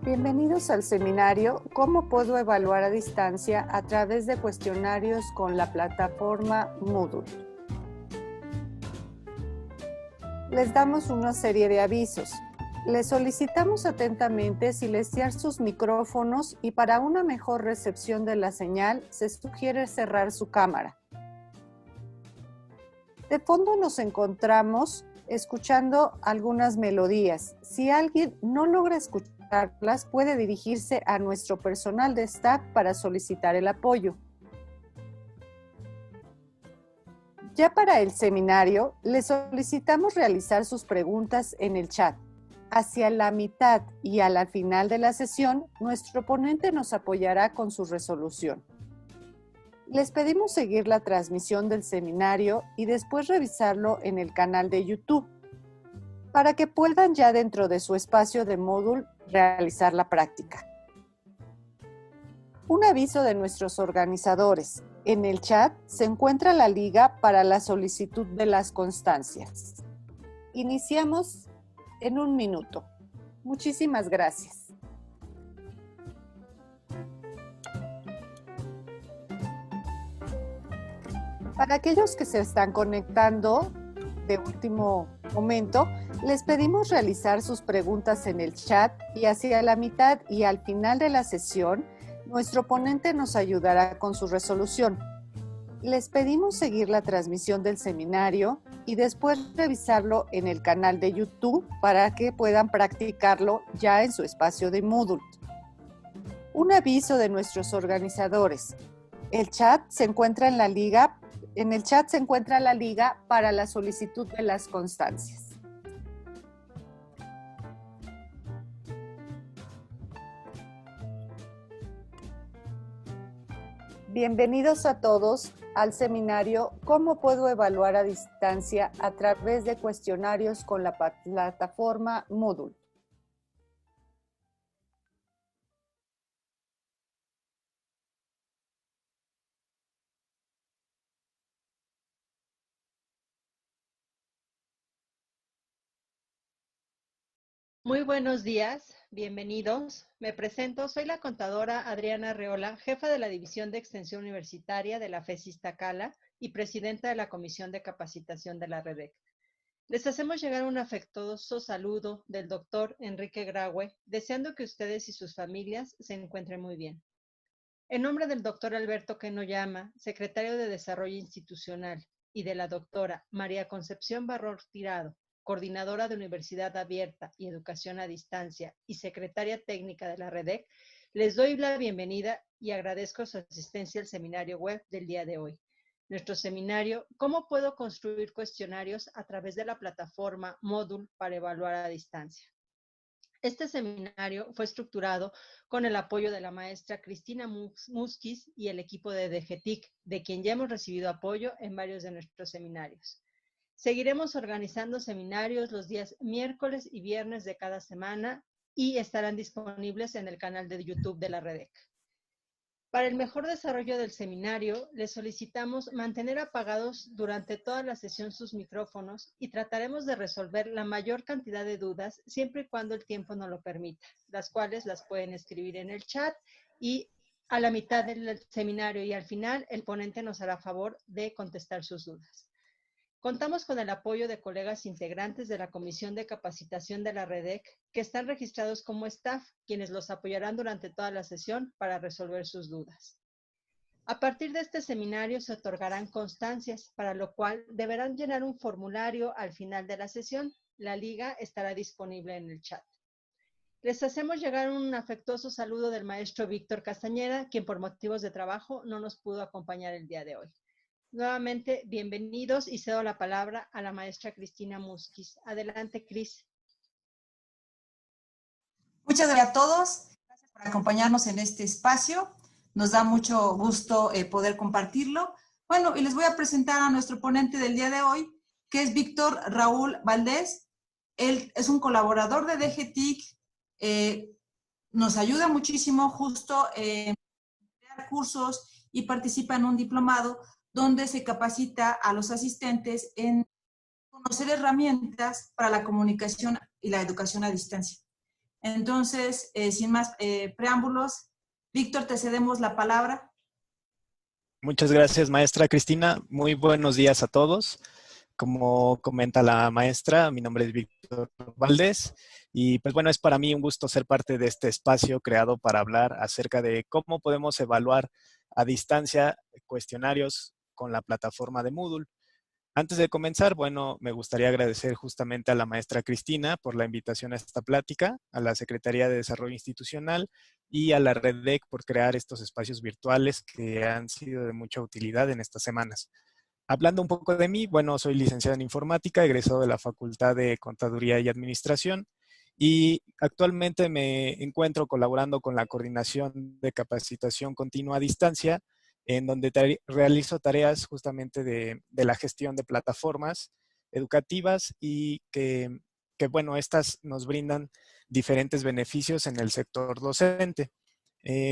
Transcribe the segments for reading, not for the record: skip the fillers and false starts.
Bienvenidos al seminario ¿Cómo puedo evaluar a distancia a través de cuestionarios con la plataforma Moodle? Les damos una serie de avisos. Les solicitamos atentamente silenciar sus micrófonos y para una mejor recepción de la señal se sugiere cerrar su cámara. De fondo nos encontramos escuchando algunas melodías. Si alguien no logra escucharlas, puede dirigirse a nuestro personal de staff para solicitar el apoyo. Ya para el seminario, les solicitamos realizar sus preguntas en el chat. Hacia la mitad y a la final de la sesión, nuestro ponente nos apoyará con su resolución. Les pedimos seguir la transmisión del seminario y después revisarlo en el canal de YouTube para que puedan ya dentro de su espacio de Moodle realizar la práctica. Un aviso de nuestros organizadores. En el chat se encuentra la liga para la solicitud de las constancias. Iniciamos en 1 minuto. Muchísimas gracias. Para aquellos que se están conectando de último momento, les pedimos realizar sus preguntas en el chat y hacia la mitad y al final de la sesión, nuestro ponente nos ayudará con su resolución. Les pedimos seguir la transmisión del seminario y después revisarlo en el canal de YouTube para que puedan practicarlo ya en su espacio de Moodle. Un aviso de nuestros organizadores. En el chat se encuentra la liga para la solicitud de las constancias. Bienvenidos a todos al seminario ¿Cómo puedo evaluar a distancia a través de cuestionarios con la plataforma Moodle? Muy buenos días, bienvenidos. Me presento, soy la contadora Adriana Arreola, jefa de la División de Extensión Universitaria de la FES Iztacala y presidenta de la Comisión de Capacitación de la REDEC. Les hacemos llegar un afectuoso saludo del doctor Enrique Graue, deseando que ustedes y sus familias se encuentren muy bien. En nombre del doctor Alberto Kenoyama, secretario de Desarrollo Institucional, y de la doctora María Concepción Barrón Tirado, coordinadora de Universidad Abierta y Educación a Distancia y secretaria técnica de la REDEC, les doy la bienvenida y agradezco su asistencia al seminario web del día de hoy. Nuestro seminario, ¿Cómo puedo construir cuestionarios a través de la plataforma Moodle para evaluar a distancia? Este seminario fue estructurado con el apoyo de la maestra Cristina Musquiz y el equipo de DGTIC, de quien ya hemos recibido apoyo en varios de nuestros seminarios. Seguiremos organizando seminarios los días miércoles y viernes de cada semana y estarán disponibles en el canal de YouTube de la REDEC. Para el mejor desarrollo del seminario, les solicitamos mantener apagados durante toda la sesión sus micrófonos y trataremos de resolver la mayor cantidad de dudas siempre y cuando el tiempo nos lo permita, las cuales las pueden escribir en el chat y a la mitad del seminario y al final el ponente nos hará favor de contestar sus dudas. Contamos con el apoyo de colegas integrantes de la Comisión de Capacitación de la REDEC que están registrados como staff, quienes los apoyarán durante toda la sesión para resolver sus dudas. A partir de este seminario se otorgarán constancias, para lo cual deberán llenar un formulario al final de la sesión. La liga estará disponible en el chat. Les hacemos llegar un afectuoso saludo del maestro Víctor Castañeda, quien por motivos de trabajo no nos pudo acompañar el día de hoy. Nuevamente, bienvenidos y cedo la palabra a la maestra Cristina Musquiz. Adelante, Cris. Muchas gracias a todos. Gracias por acompañarnos en este espacio. Nos da mucho gusto poder compartirlo. Bueno, y les voy a presentar a nuestro ponente del día de hoy, que es Víctor Raúl Valdés. Él es un colaborador de DGTIC. Nos ayuda muchísimo justo en crear cursos y participa en un diplomado donde se capacita a los asistentes en conocer herramientas para la comunicación y la educación a distancia. Entonces, sin más preámbulos, Víctor, te cedemos la palabra. Muchas gracias, maestra Cristina. Muy buenos días a todos. Como comenta la maestra, mi nombre es Víctor Valdés y pues bueno, es para mí un gusto ser parte de este espacio creado para hablar acerca de cómo podemos evaluar a distancia cuestionarios con la plataforma de Moodle. Antes de comenzar, bueno, me gustaría agradecer justamente a la maestra Cristina por la invitación a esta plática, a la Secretaría de Desarrollo Institucional y a la REDEC por crear estos espacios virtuales que han sido de mucha utilidad en estas semanas. Hablando un poco de mí, bueno, soy licenciado en informática, egresado de la Facultad de Contaduría y Administración y actualmente me encuentro colaborando con la Coordinación de Capacitación Continua a Distancia, en donde realizo tareas justamente de la gestión de plataformas educativas y bueno, estas nos brindan diferentes beneficios en el sector docente.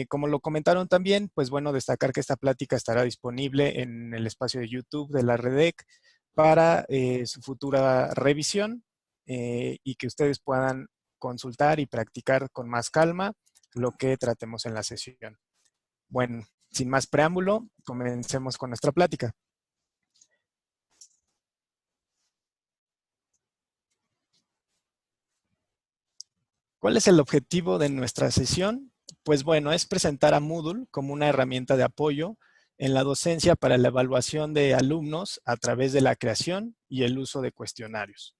Como lo comentaron también, pues bueno, destacar que esta plática estará disponible en el espacio de YouTube de la REDEC para su futura revisión y que ustedes puedan consultar y practicar con más calma lo que tratemos en la sesión. Bueno, sin más preámbulo, comencemos con nuestra plática. ¿Cuál es el objetivo de nuestra sesión? Pues bueno, es presentar a Moodle como una herramienta de apoyo en la docencia para la evaluación de alumnos a través de la creación y el uso de cuestionarios.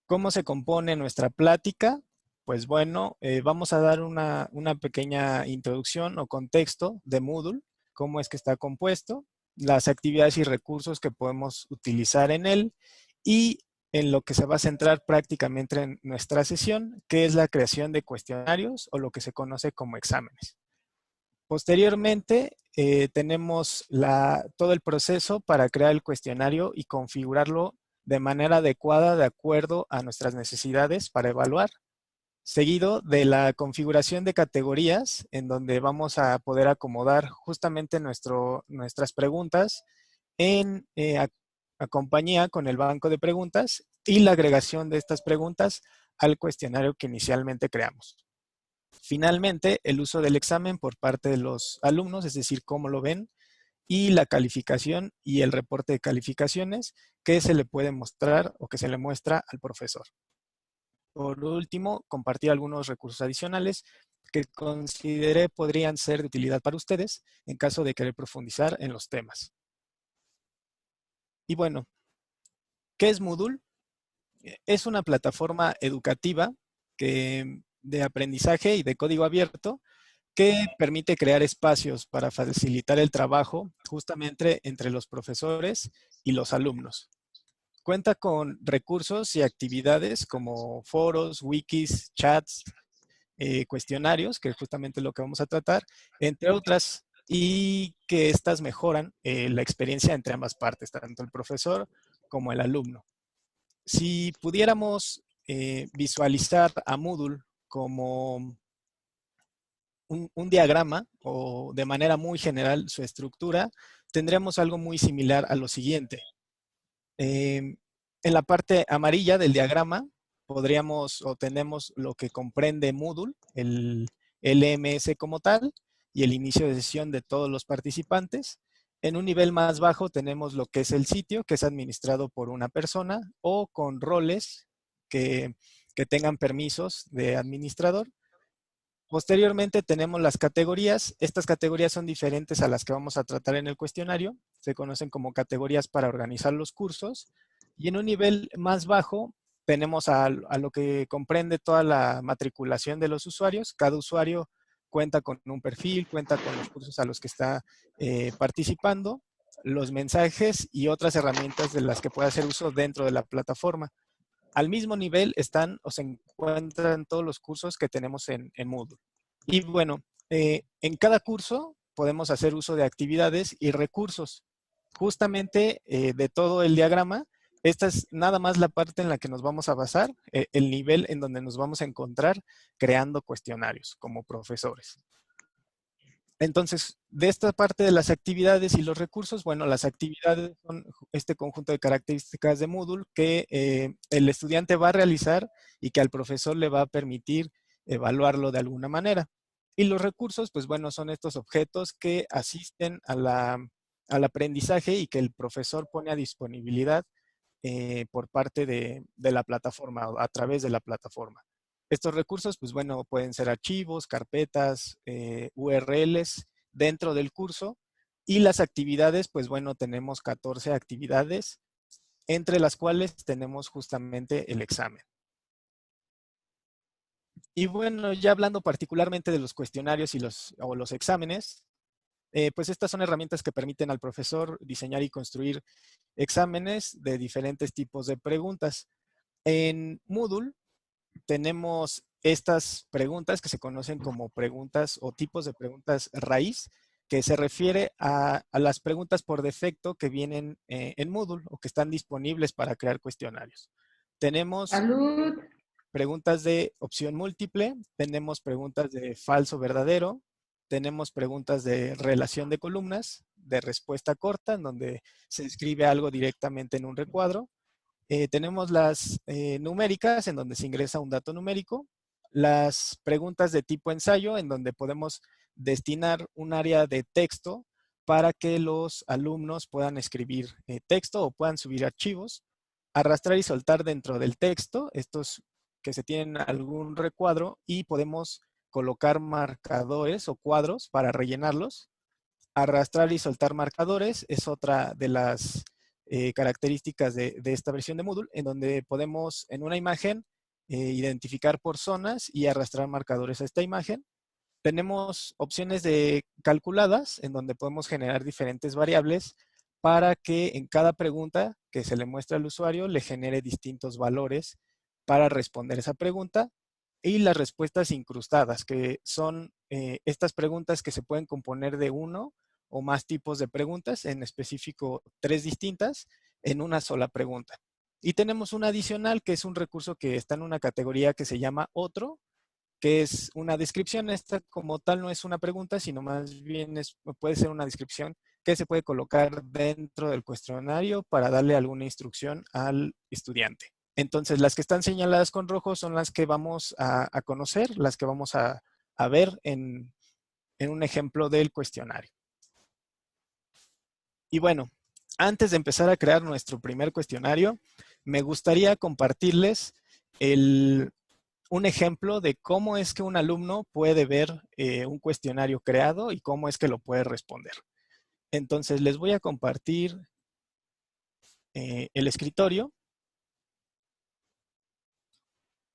¿Cómo se compone nuestra plática? Pues bueno, vamos a dar una pequeña introducción o contexto de Moodle, cómo es que está compuesto, las actividades y recursos que podemos utilizar en él y en lo que se va a centrar prácticamente en nuestra sesión, que es la creación de cuestionarios o lo que se conoce como exámenes. Posteriormente, tenemos todo el proceso para crear el cuestionario y configurarlo de manera adecuada de acuerdo a nuestras necesidades para evaluar. Seguido de la configuración de categorías, en donde vamos a poder acomodar justamente nuestras preguntas en compañía con el banco de preguntas y la agregación de estas preguntas al cuestionario que inicialmente creamos. Finalmente, el uso del examen por parte de los alumnos, es decir, cómo lo ven, y la calificación y el reporte de calificaciones que se le puede mostrar o que se le muestra al profesor. Por último, compartir algunos recursos adicionales que consideré podrían ser de utilidad para ustedes en caso de querer profundizar en los temas. Y bueno, ¿qué es Moodle? Es una plataforma educativa de aprendizaje y de código abierto que permite crear espacios para facilitar el trabajo justamente entre los profesores y los alumnos. Cuenta con recursos y actividades como foros, wikis, chats, cuestionarios, que es justamente lo que vamos a tratar, entre otras, y que estas mejoran la experiencia entre ambas partes, tanto el profesor como el alumno. Si pudiéramos visualizar a Moodle como un diagrama o de manera muy general su estructura, tendríamos algo muy similar a lo siguiente. En la parte amarilla del diagrama podríamos o tenemos lo que comprende Moodle, el LMS como tal y el inicio de sesión de todos los participantes. En un nivel más bajo tenemos lo que es el sitio, que es administrado por una persona o con roles que tengan permisos de administrador. Posteriormente tenemos las categorías. Estas categorías son diferentes a las que vamos a tratar en el cuestionario. Se conocen como categorías para organizar los cursos. Y en un nivel más bajo tenemos a lo que comprende toda la matriculación de los usuarios. Cada usuario cuenta con un perfil, cuenta con los cursos a los que está participando, los mensajes y otras herramientas de las que puede hacer uso dentro de la plataforma. Al mismo nivel están o se encuentran todos los cursos que tenemos en Moodle. Y bueno, en cada curso podemos hacer uso de actividades y recursos. Justamente de todo el diagrama, esta es nada más la parte en la que nos vamos a basar, el nivel en donde nos vamos a encontrar creando cuestionarios como profesores. Entonces, de esta parte de las actividades y los recursos, bueno, las actividades son este conjunto de características de Moodle que el estudiante va a realizar y que al profesor le va a permitir evaluarlo de alguna manera. Y los recursos, pues bueno, son estos objetos que asisten al aprendizaje y que el profesor pone a disponibilidad por parte de la plataforma, o a través de la plataforma. Estos recursos, pues bueno, pueden ser archivos, carpetas, URLs dentro del curso. Y las actividades, pues bueno, tenemos 14 actividades, entre las cuales tenemos justamente el examen. Y bueno, ya hablando particularmente de los cuestionarios y los exámenes, pues estas son herramientas que permiten al profesor diseñar y construir exámenes de diferentes tipos de preguntas. En Moodle tenemos estas preguntas que se conocen como preguntas o tipos de preguntas raíz, que se refiere a las preguntas por defecto que vienen en Moodle o que están disponibles para crear cuestionarios. Tenemos preguntas de opción múltiple, tenemos preguntas de falso verdadero, tenemos preguntas de relación de columnas, de respuesta corta, en donde se escribe algo directamente en un recuadro. Tenemos las numéricas, en donde se ingresa un dato numérico. Las preguntas de tipo ensayo, en donde podemos destinar un área de texto para que los alumnos puedan escribir texto o puedan subir archivos. Arrastrar y soltar dentro del texto, estos que se tienen algún recuadro, y podemos colocar marcadores o cuadros para rellenarlos. Arrastrar y soltar marcadores es otra de las características de esta versión de Moodle, en donde podemos en una imagen identificar por zonas y arrastrar marcadores a esta imagen. Tenemos opciones de calculadas, en donde podemos generar diferentes variables para que en cada pregunta que se le muestra al usuario le genere distintos valores para responder esa pregunta. Y las respuestas incrustadas, que son estas preguntas que se pueden componer de uno o más tipos de preguntas, en específico 3 distintas, en una sola pregunta. Y tenemos un adicional, que es un recurso que está en una categoría que se llama otro, que es una descripción. Esta como tal no es una pregunta, sino más bien puede ser una descripción que se puede colocar dentro del cuestionario para darle alguna instrucción al estudiante. Entonces, las que están señaladas con rojo son las que vamos a conocer, las que vamos a ver en un ejemplo del cuestionario. Y bueno, antes de empezar a crear nuestro primer cuestionario, me gustaría compartirles un ejemplo de cómo es que un alumno puede ver un cuestionario creado y cómo es que lo puede responder. Entonces, les voy a compartir el escritorio.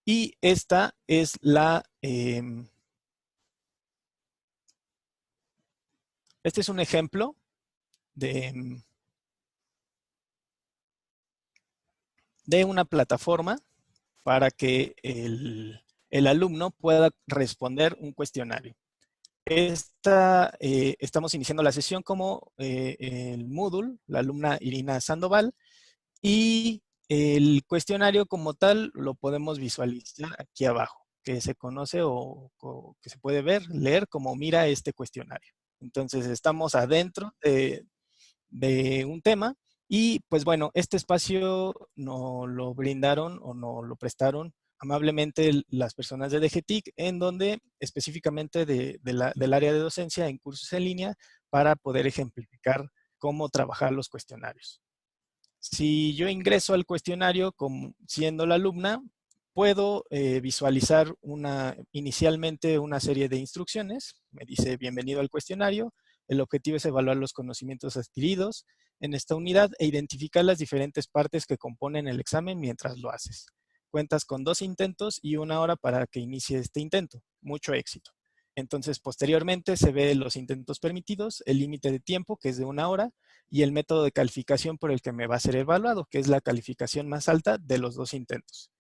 Y esta es este es un ejemplo de una plataforma para que el alumno pueda responder un cuestionario. Estamos iniciando la sesión como el Moodle, la alumna Irina Sandoval, y el cuestionario como tal lo podemos visualizar aquí abajo, que se conoce o que se puede ver, leer como mira este cuestionario. Entonces estamos adentro de un tema y pues bueno, este espacio nos lo brindaron o nos lo prestaron amablemente las personas de DGTIC, en donde específicamente del área de docencia en cursos en línea para poder ejemplificar cómo trabajar los cuestionarios. Si yo ingreso al cuestionario siendo la alumna, puedo visualizar inicialmente una serie de instrucciones. Me dice, bienvenido al cuestionario. El objetivo es evaluar los conocimientos adquiridos en esta unidad e identificar las diferentes partes que componen el examen mientras lo haces. Cuentas con 2 intentos y 1 hora para que inicie este intento. Mucho éxito. Entonces, posteriormente se ve los intentos permitidos, el límite de tiempo, que es de 1 hora, y el método de calificación por el que me va a ser evaluado, que es la calificación más alta de los 2 intentos.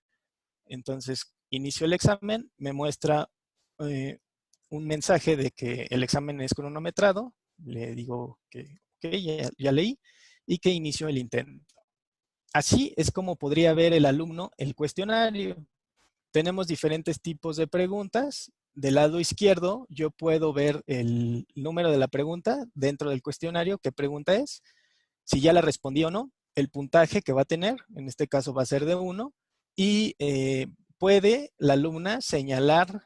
Entonces, inicio el examen, me muestra un mensaje de que el examen es cronometrado, le digo que ok, ya leí, y que inicio el intento. Así es como podría ver el alumno el cuestionario. Tenemos diferentes tipos de preguntas del lado izquierdo yo puedo ver el número de la pregunta dentro del cuestionario, qué pregunta es, si ya la respondí o no, el puntaje que va a tener, en este caso va a ser de 1, y puede la alumna señalar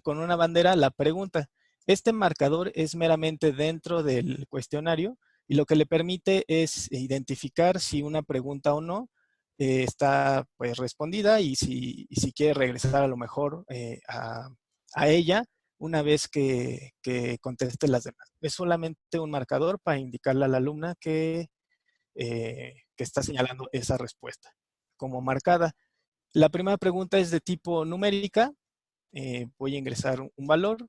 con una bandera la pregunta. Este marcador es meramente dentro del cuestionario y lo que le permite es identificar si una pregunta o no está pues respondida y si quiere regresar a lo mejor a ella una vez que conteste las demás. Es solamente un marcador para indicarle a la alumna que está señalando esa respuesta como marcada. La primera pregunta es de tipo numérica. Voy a ingresar un valor.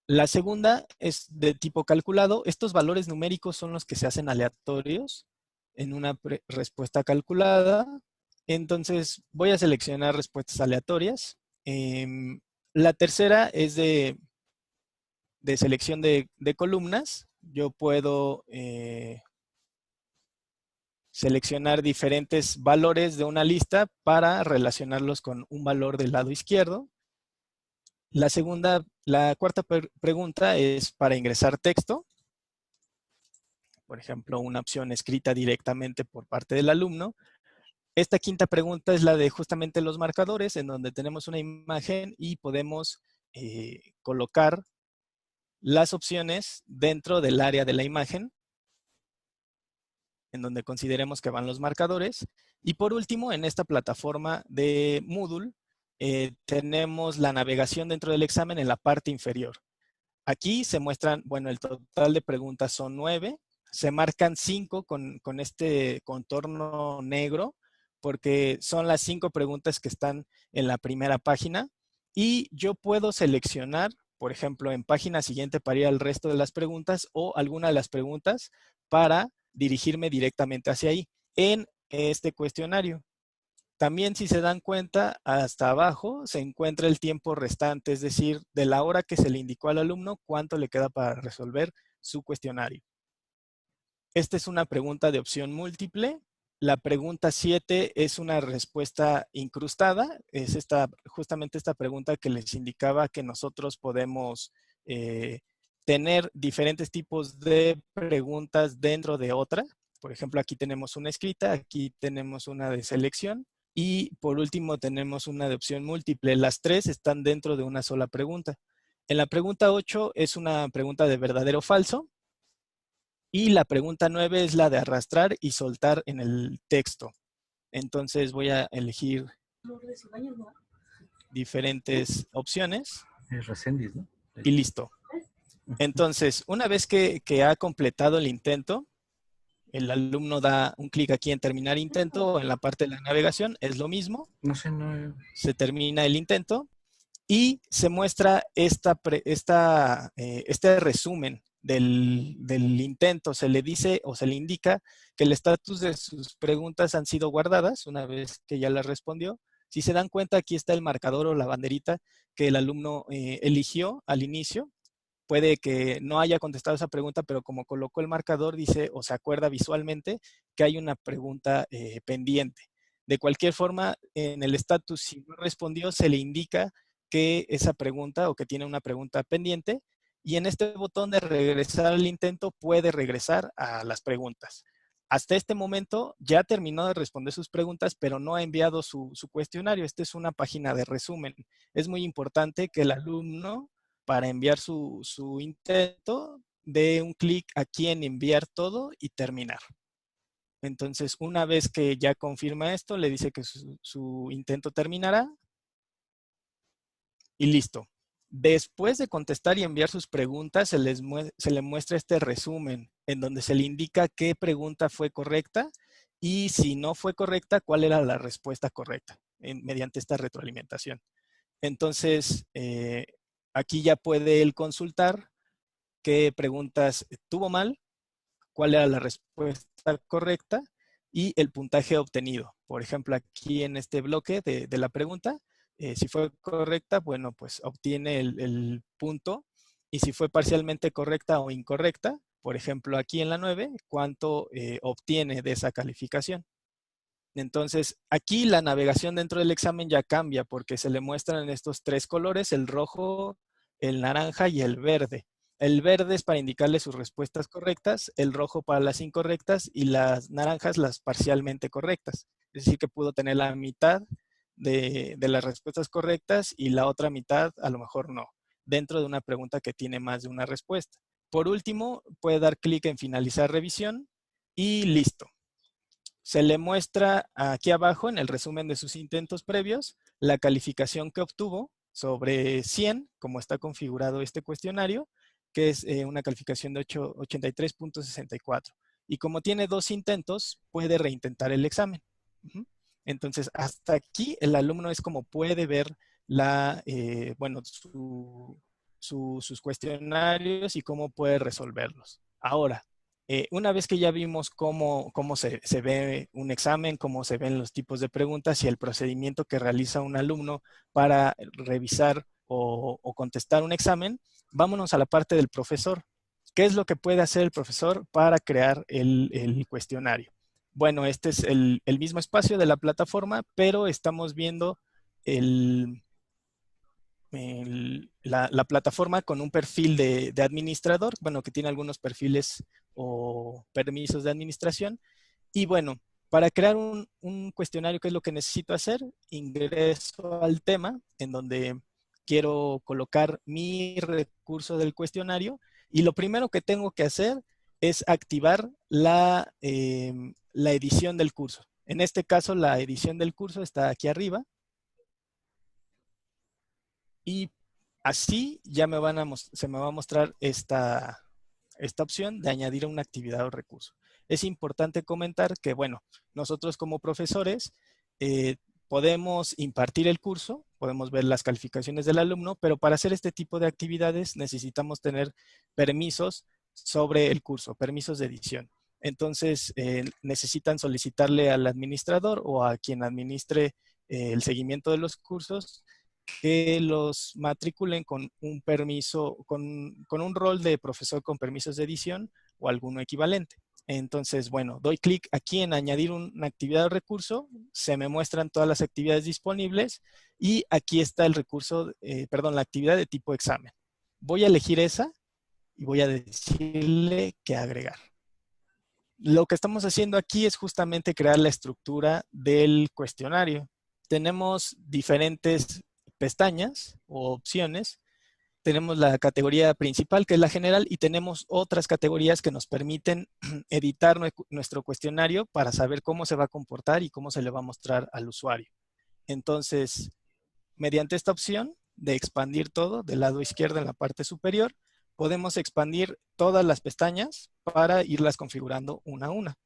La segunda es de tipo calculado. Estos valores numéricos son los que se hacen aleatorios en una respuesta calculada. Entonces voy a seleccionar respuestas aleatorias. La tercera es de selección de columnas. Yo puedo seleccionar diferentes valores de una lista para relacionarlos con un valor del lado izquierdo. La cuarta pregunta es para ingresar texto. Por ejemplo, una opción escrita directamente por parte del alumno. Esta quinta pregunta es la de justamente los marcadores, en donde tenemos una imagen y podemos colocar las opciones dentro del área de la imagen, en donde consideremos que van los marcadores. Y por último, en esta plataforma de Moodle, tenemos la navegación dentro del examen en la parte inferior. Aquí se muestran, bueno, el total de preguntas son 9. Se marcan 5 con este contorno negro, porque son las 5 preguntas que están en la primera página. Y yo puedo seleccionar, por ejemplo, en página siguiente para ir al resto de las preguntas o alguna de las preguntas para dirigirme directamente hacia ahí en este cuestionario. También, si se dan cuenta, hasta abajo se encuentra el tiempo restante, es decir, de la hora que se le indicó al alumno, cuánto le queda para resolver su cuestionario. Esta es una pregunta de opción múltiple. La pregunta 7 es una respuesta incrustada. Es justamente esta pregunta que les indicaba que nosotros podemos tener diferentes tipos de preguntas dentro de otra. Por ejemplo, aquí tenemos una escrita, aquí tenemos una de selección. Y por último tenemos una de opción múltiple. Las 3 están dentro de una sola pregunta. En la pregunta 8 es una pregunta de verdadero o falso. Y la pregunta 9 es la de arrastrar y soltar en el texto. Entonces voy a elegir diferentes opciones. Y listo. Entonces, una vez que ha completado el intento, el alumno da un clic aquí en terminar intento, en la parte de la navegación, es lo mismo. Se termina el intento y se muestra este resumen del intento. Se le dice o se le indica que el estatus de sus preguntas han sido guardadas una vez que ya las respondió. Si se dan cuenta, aquí está el marcador o la banderita que el alumno eligió al inicio. Puede que no haya contestado esa pregunta, pero como colocó el marcador, dice o se acuerda visualmente que hay una pregunta pendiente. De cualquier forma, en el estatus, si no respondió, se le indica que esa pregunta o que tiene una pregunta pendiente, y en este botón de regresar al intento puede regresar a las preguntas. Hasta este momento ya terminó de responder sus preguntas, pero no ha enviado su cuestionario. Esta es una página de resumen. Es muy importante que el alumno, para enviar su intento, dé un clic aquí en enviar todo y terminar. Entonces, una vez que ya confirma esto, le dice que su intento terminará y listo. Después de contestar y enviar sus preguntas, se le muestra este resumen en donde se le indica qué pregunta fue correcta y si no fue correcta, cuál era la respuesta correcta mediante esta retroalimentación. Entonces, aquí ya puede él consultar qué preguntas tuvo mal, cuál era la respuesta correcta y el puntaje obtenido. Por ejemplo, aquí en este bloque de la pregunta, si fue correcta, bueno, pues obtiene el punto. Y si fue parcialmente correcta o incorrecta, por ejemplo, aquí en la 9, cuánto obtiene de esa calificación. Entonces, aquí la navegación dentro del examen ya cambia porque se le muestran estos 3 colores, el rojo, el naranja y el verde. El verde es para indicarle sus respuestas correctas, el rojo para las incorrectas y las naranjas las parcialmente correctas. Es decir, que pudo tener la mitad de las respuestas correctas y la otra mitad a lo mejor no, dentro de una pregunta que tiene más de una respuesta. Por último, puede dar clic en finalizar revisión y listo. Se le muestra aquí abajo, en el resumen de sus intentos previos, la calificación que obtuvo sobre 100, como está configurado este cuestionario, que es una calificación de 83.64. Y como tiene 2 intentos, puede reintentar el examen. Entonces, hasta aquí el alumno es como puede ver sus cuestionarios y cómo puede resolverlos. Ahora, una vez que ya vimos cómo se ve un examen, cómo se ven los tipos de preguntas y el procedimiento que realiza un alumno para revisar o contestar un examen, vámonos a la parte del profesor. ¿Qué es lo que puede hacer el profesor para crear el cuestionario? Bueno, este es el mismo espacio de la plataforma, pero estamos viendo la plataforma con un perfil de administrador, bueno, que tiene algunos perfiles o permisos de administración. Y bueno, para crear un cuestionario, ¿qué es lo que necesito hacer? Ingreso al tema en donde quiero colocar mi recurso del cuestionario y lo primero que tengo que hacer es activar la edición del curso. En este caso, la edición del curso está aquí arriba. Y así ya se me va a mostrar esta opción de añadir una actividad o recurso. Es importante comentar que, bueno, nosotros como profesores podemos impartir el curso, podemos ver las calificaciones del alumno, pero para hacer este tipo de actividades necesitamos tener permisos sobre el curso, permisos de edición. Entonces, necesitan solicitarle al administrador o a quien administre el seguimiento de los cursos que los matriculen con un permiso, con un rol de profesor con permisos de edición o alguno equivalente. Entonces, bueno, doy clic aquí en añadir una actividad o recurso, se me muestran todas las actividades disponibles y aquí está el recurso, la actividad de tipo examen. Voy a elegir esa y voy a decirle que agregar. Lo que estamos haciendo aquí es justamente crear la estructura del cuestionario. Tenemos diferentes pestañas o opciones. Tenemos la categoría principal, que es la general, y tenemos otras categorías que nos permiten editar nuestro cuestionario para saber cómo se va a comportar y cómo se le va a mostrar al usuario. Entonces, mediante esta opción de expandir todo, del lado izquierdo en la parte superior, podemos expandir todas las pestañas para irlas configurando una a una.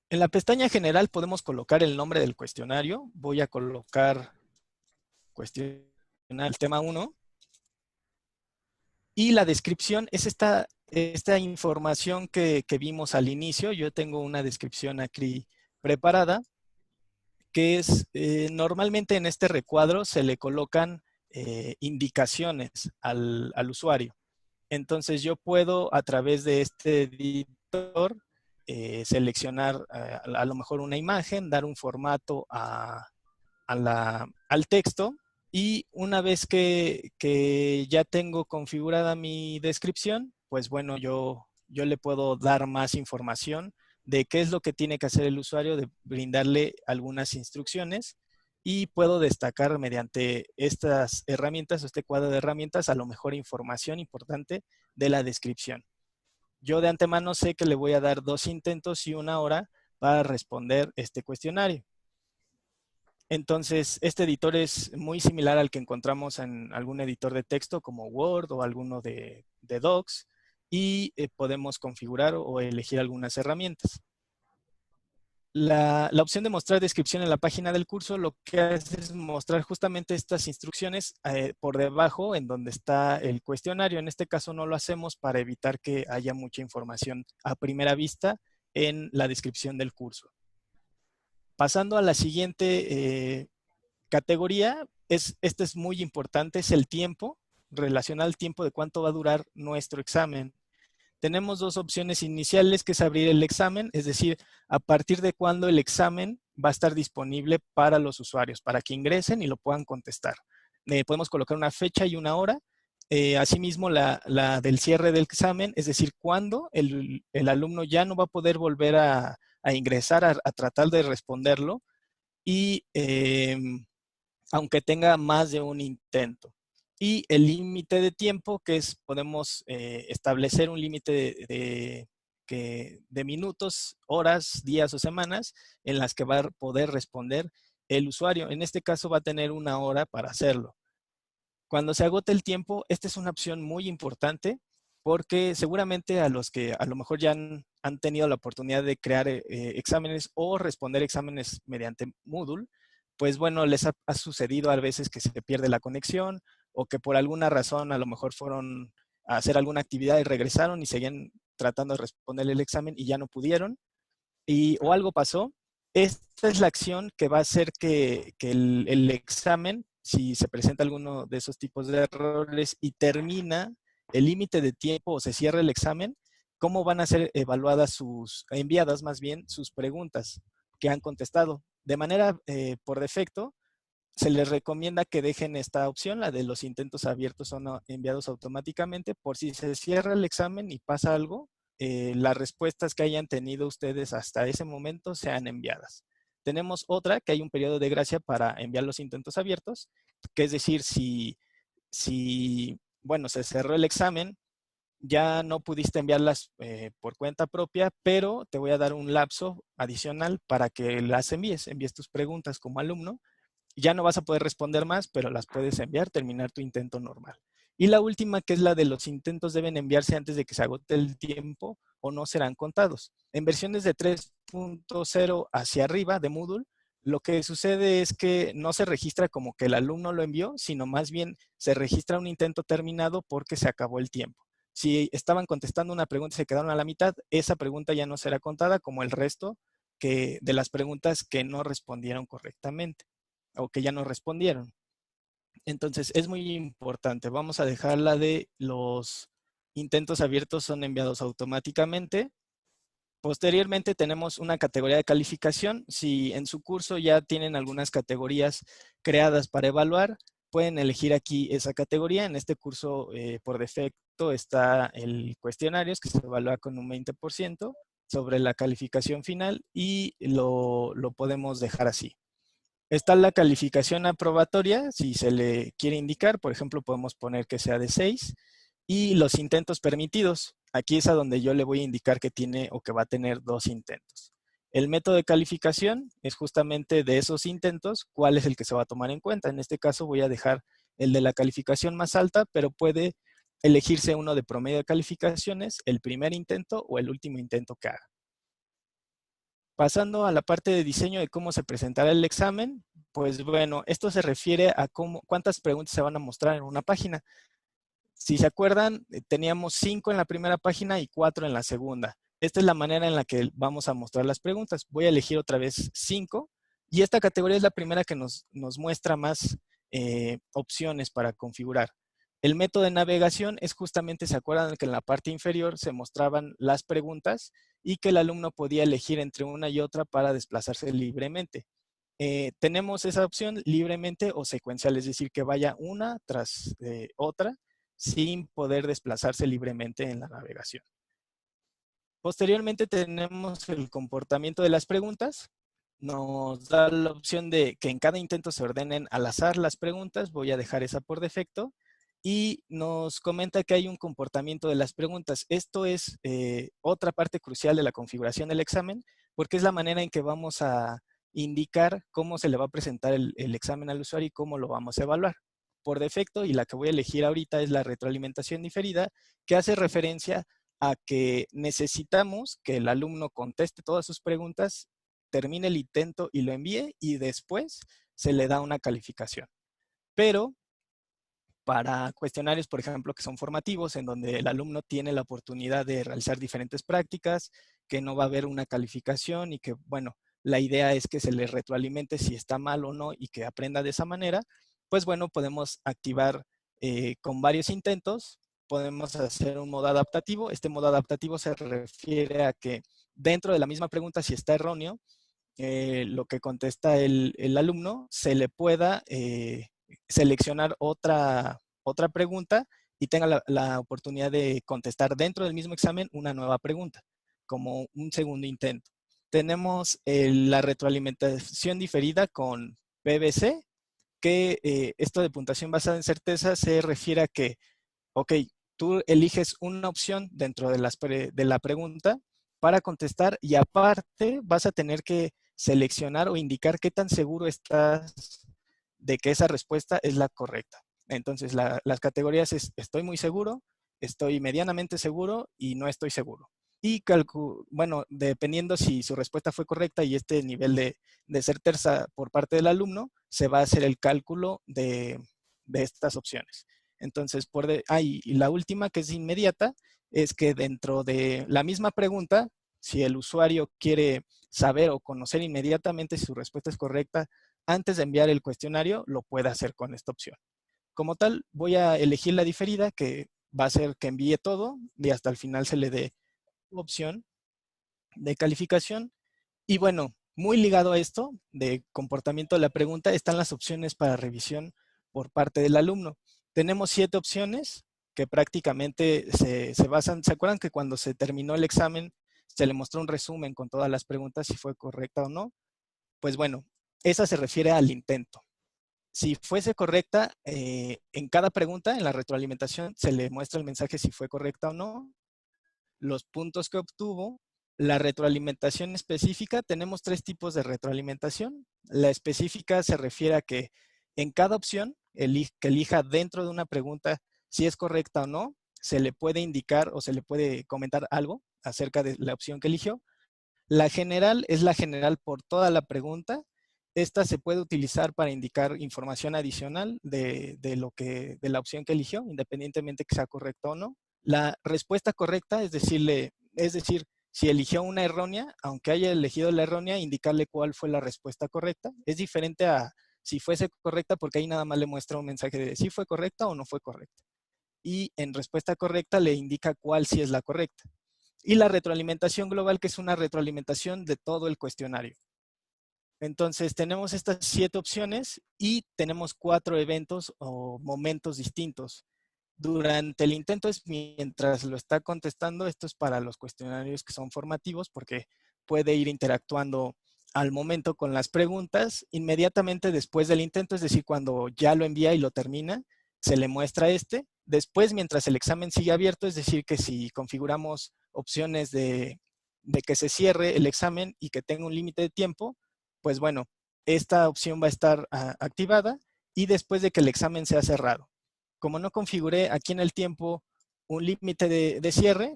En la pestaña general podemos colocar el nombre del cuestionario. Voy a colocar cuestionario tema 1. Y la descripción es esta información que vimos al inicio. Yo tengo una descripción aquí preparada, que es, normalmente en este recuadro se le colocan indicaciones al usuario. Entonces yo puedo, a través de este editor, seleccionar a lo mejor una imagen, dar un formato al texto, y una vez que ya tengo configurada mi descripción, pues bueno, yo le puedo dar más información de qué es lo que tiene que hacer el usuario, de brindarle algunas instrucciones, y puedo destacar mediante estas herramientas o este cuadro de herramientas a lo mejor información importante de la descripción. Yo de antemano sé que le voy a dar 2 intentos y 1 hora para responder este cuestionario. Entonces, este editor es muy similar al que encontramos en algún editor de texto como Word o alguno de Docs, y podemos configurar o elegir algunas herramientas. La opción de mostrar descripción en la página del curso lo que hace es mostrar justamente estas instrucciones por debajo en donde está el cuestionario. En este caso no lo hacemos para evitar que haya mucha información a primera vista en la descripción del curso. Pasando a la siguiente categoría, este es muy importante, es el tiempo, relacionado al tiempo de cuánto va a durar nuestro examen. Tenemos dos opciones iniciales, que es abrir el examen, es decir, a partir de cuándo el examen va a estar disponible para los usuarios, para que ingresen y lo puedan contestar. Podemos colocar una fecha y una hora. Asimismo, la del cierre del examen, es decir, cuándo el alumno ya no va a poder volver a ingresar a tratar de responderlo, y aunque tenga más de un intento. Y el límite de tiempo, que es, podemos establecer un límite de minutos, horas, días o semanas en las que va a poder responder el usuario. En este caso va a tener una hora para hacerlo. Cuando se agote el tiempo, esta es una opción muy importante, porque seguramente a los que a lo mejor ya han tenido la oportunidad de crear exámenes o responder exámenes mediante Moodle, pues bueno, les ha sucedido a veces que se pierde la conexión, o que por alguna razón a lo mejor fueron a hacer alguna actividad y regresaron y seguían tratando de responder el examen y ya no pudieron, o algo pasó. Esta es la acción que va a hacer que el examen, si se presenta alguno de esos tipos de errores y termina el límite de tiempo o se cierra el examen, cómo van a ser enviadas más bien sus preguntas que han contestado. De manera por defecto, se les recomienda que dejen esta opción, la de los intentos abiertos son enviados automáticamente, por si se cierra el examen y pasa algo, las respuestas que hayan tenido ustedes hasta ese momento sean enviadas. Tenemos otra, que hay un periodo de gracia para enviar los intentos abiertos, que es decir, si bueno, se cerró el examen, ya no pudiste enviarlas por cuenta propia, pero te voy a dar un lapso adicional para que las envíes tus preguntas como alumno. Ya no vas a poder responder más, pero las puedes enviar, terminar tu intento normal. Y la última, que es la de los intentos deben enviarse antes de que se agote el tiempo o no serán contados. En versiones de 3.0 hacia arriba de Moodle, lo que sucede es que no se registra como que el alumno lo envió, sino más bien se registra un intento terminado porque se acabó el tiempo. Si estaban contestando una pregunta y se quedaron a la mitad, esa pregunta ya no será contada como el resto de las preguntas que no respondieron correctamente o que ya no respondieron. Entonces, es muy importante. Vamos a dejar la de los intentos abiertos son enviados automáticamente. Posteriormente tenemos una categoría de calificación. Si en su curso ya tienen algunas categorías creadas para evaluar, pueden elegir aquí esa categoría. En este curso, por defecto, está el cuestionario, que se evalúa con un 20% sobre la calificación final, y lo podemos dejar así. Está la calificación aprobatoria, si se le quiere indicar, por ejemplo, podemos poner que sea de 6. Y los intentos permitidos, aquí es a donde yo le voy a indicar que tiene o que va a tener 2 intentos. El método de calificación es justamente de esos intentos, cuál es el que se va a tomar en cuenta. En este caso voy a dejar el de la calificación más alta, pero puede elegirse uno de promedio de calificaciones, el primer intento o el último intento que haga. Pasando a la parte de diseño de cómo se presentará el examen, pues bueno, esto se refiere a cuántas preguntas se van a mostrar en una página. Si se acuerdan, teníamos 5 en la primera página y 4 en la segunda. Esta es la manera en la que vamos a mostrar las preguntas. Voy a elegir otra vez 5 y esta categoría es la primera que nos muestra más opciones para configurar. El método de navegación es justamente, ¿se acuerdan que en la parte inferior se mostraban las preguntas y que el alumno podía elegir entre una y otra para desplazarse libremente? Tenemos esa opción libremente o secuencial, es decir, que vaya una tras otra sin poder desplazarse libremente en la navegación. Posteriormente tenemos el comportamiento de las preguntas. Nos da la opción de que en cada intento se ordenen al azar las preguntas. Voy a dejar esa por defecto. Y nos comenta que hay un comportamiento de las preguntas. Esto es otra parte crucial de la configuración del examen, porque es la manera en que vamos a indicar cómo se le va a presentar el examen al usuario y cómo lo vamos a evaluar. Por defecto, y la que voy a elegir ahorita es la retroalimentación diferida, que hace referencia a que necesitamos que el alumno conteste todas sus preguntas, termine el intento y lo envíe, y después se le da una calificación. Pero para cuestionarios, por ejemplo, que son formativos, en donde el alumno tiene la oportunidad de realizar diferentes prácticas, que no va a haber una calificación y que, bueno, la idea es que se le retroalimente si está mal o no y que aprenda de esa manera, pues bueno, podemos activar con varios intentos podemos hacer un modo adaptativo. Este modo adaptativo se refiere a que dentro de la misma pregunta, si está erróneo, lo que contesta el alumno, se le pueda seleccionar otra pregunta y tenga la oportunidad de contestar dentro del mismo examen una nueva pregunta, como un segundo intento. Tenemos la retroalimentación diferida con PBC, que esto de puntuación basada en certeza se refiere a que, ok, tú eliges una opción dentro de la pregunta para contestar y aparte vas a tener que seleccionar o indicar qué tan seguro estás de que esa respuesta es la correcta. Entonces, las categorías es estoy muy seguro, estoy medianamente seguro y no estoy seguro. Y bueno, dependiendo si su respuesta fue correcta y este nivel de certeza por parte del alumno, se va a hacer el cálculo de estas opciones. Entonces, y la última, que es inmediata, es que dentro de la misma pregunta, si el usuario quiere saber o conocer inmediatamente si su respuesta es correcta antes de enviar el cuestionario, lo puede hacer con esta opción. Como tal, voy a elegir la diferida, que va a ser que envíe todo y hasta el final se le dé opción de calificación. Y bueno, muy ligado a esto de comportamiento de la pregunta están las opciones para revisión por parte del alumno. Tenemos 7 opciones que prácticamente se basan. ¿Se acuerdan que cuando se terminó el examen se le mostró un resumen con todas las preguntas si fue correcta o no? Pues bueno, esa se refiere al intento. Si fuese correcta, en cada pregunta, en la retroalimentación, se le muestra el mensaje si fue correcta o no, los puntos que obtuvo, la retroalimentación específica. Tenemos 3 tipos de retroalimentación. La específica se refiere a que en cada opción que elija dentro de una pregunta si es correcta o no, se le puede indicar o se le puede comentar algo acerca de la opción que eligió. La general es la general por toda la pregunta. Esta se puede utilizar para indicar información adicional de la opción que eligió, independientemente que sea correcta o no. La respuesta correcta es decir, si eligió una errónea, aunque haya elegido la errónea, indicarle cuál fue la respuesta correcta. Es diferente a si fuese correcta, porque ahí nada más le muestra un mensaje de si fue correcta o no fue correcta. Y en respuesta correcta le indica cuál sí es la correcta. Y la retroalimentación global, que es una retroalimentación de todo el cuestionario. Entonces, tenemos estas 7 opciones y tenemos 4 eventos o momentos distintos. Durante el intento es mientras lo está contestando. Esto es para los cuestionarios que son formativos, porque puede ir interactuando al momento con las preguntas. Inmediatamente después del intento, es decir, cuando ya lo envía y lo termina, se le muestra Después, mientras el examen sigue abierto, es decir, que si configuramos opciones de que se cierre el examen y que tenga un límite de tiempo, pues bueno, esta opción va a estar activada y después de que el examen sea cerrado. Como no configuré aquí en el tiempo un límite de cierre,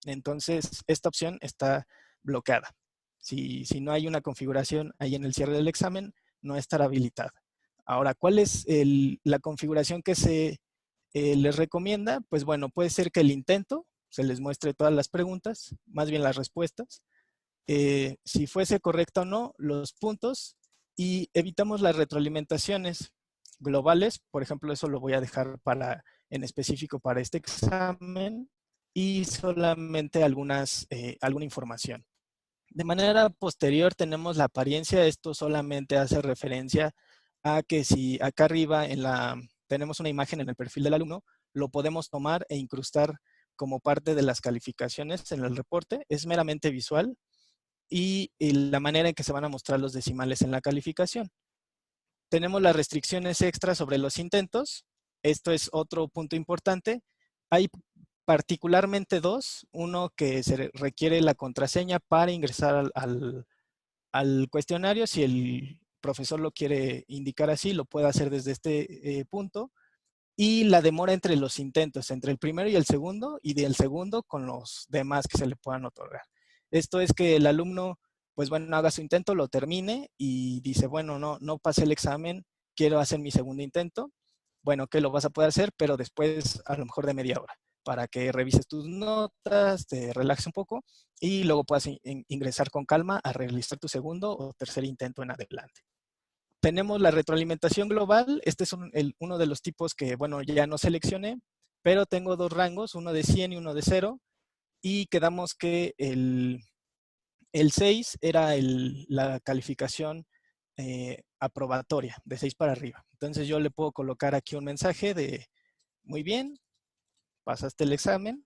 entonces esta opción está bloqueada. Si no hay una configuración ahí en el cierre del examen, no estará habilitada. Ahora, ¿cuál es la configuración que se les recomienda? Pues bueno, puede ser que el intento se les muestre todas las preguntas, más bien las respuestas. Si fuese correcta o no, los puntos, y evitamos las retroalimentaciones globales. Por ejemplo, eso lo voy a dejar en específico para este examen, y solamente alguna información. De manera posterior tenemos la apariencia. Esto solamente hace referencia a que si acá arriba tenemos una imagen en el perfil del alumno, lo podemos tomar e incrustar como parte de las calificaciones en el reporte. Es meramente visual. Y la manera en que se van a mostrar los decimales en la calificación. Tenemos las restricciones extras sobre los intentos. Esto es otro punto importante. Hay particularmente 2. Uno que se requiere la contraseña para ingresar al cuestionario. Si el profesor lo quiere indicar así, lo puede hacer desde este punto. Y la demora entre los intentos, entre el primero y el segundo, y del segundo con los demás que se le puedan otorgar. Esto es que el alumno, pues bueno, haga su intento, lo termine y dice, bueno, no pasé el examen, quiero hacer mi segundo intento. Bueno, que lo vas a poder hacer, pero después a lo mejor de media hora, para que revises tus notas, te relajes un poco y luego puedas ingresar con calma a realizar tu segundo o tercer intento en adelante. Tenemos la retroalimentación global. Este es uno de los tipos que, bueno, ya no seleccioné, pero tengo dos rangos, uno de 100 y uno de 0, y quedamos que el 6 era la calificación aprobatoria, de 6 para arriba. Entonces yo le puedo colocar aquí un mensaje de, muy bien, pasaste el examen.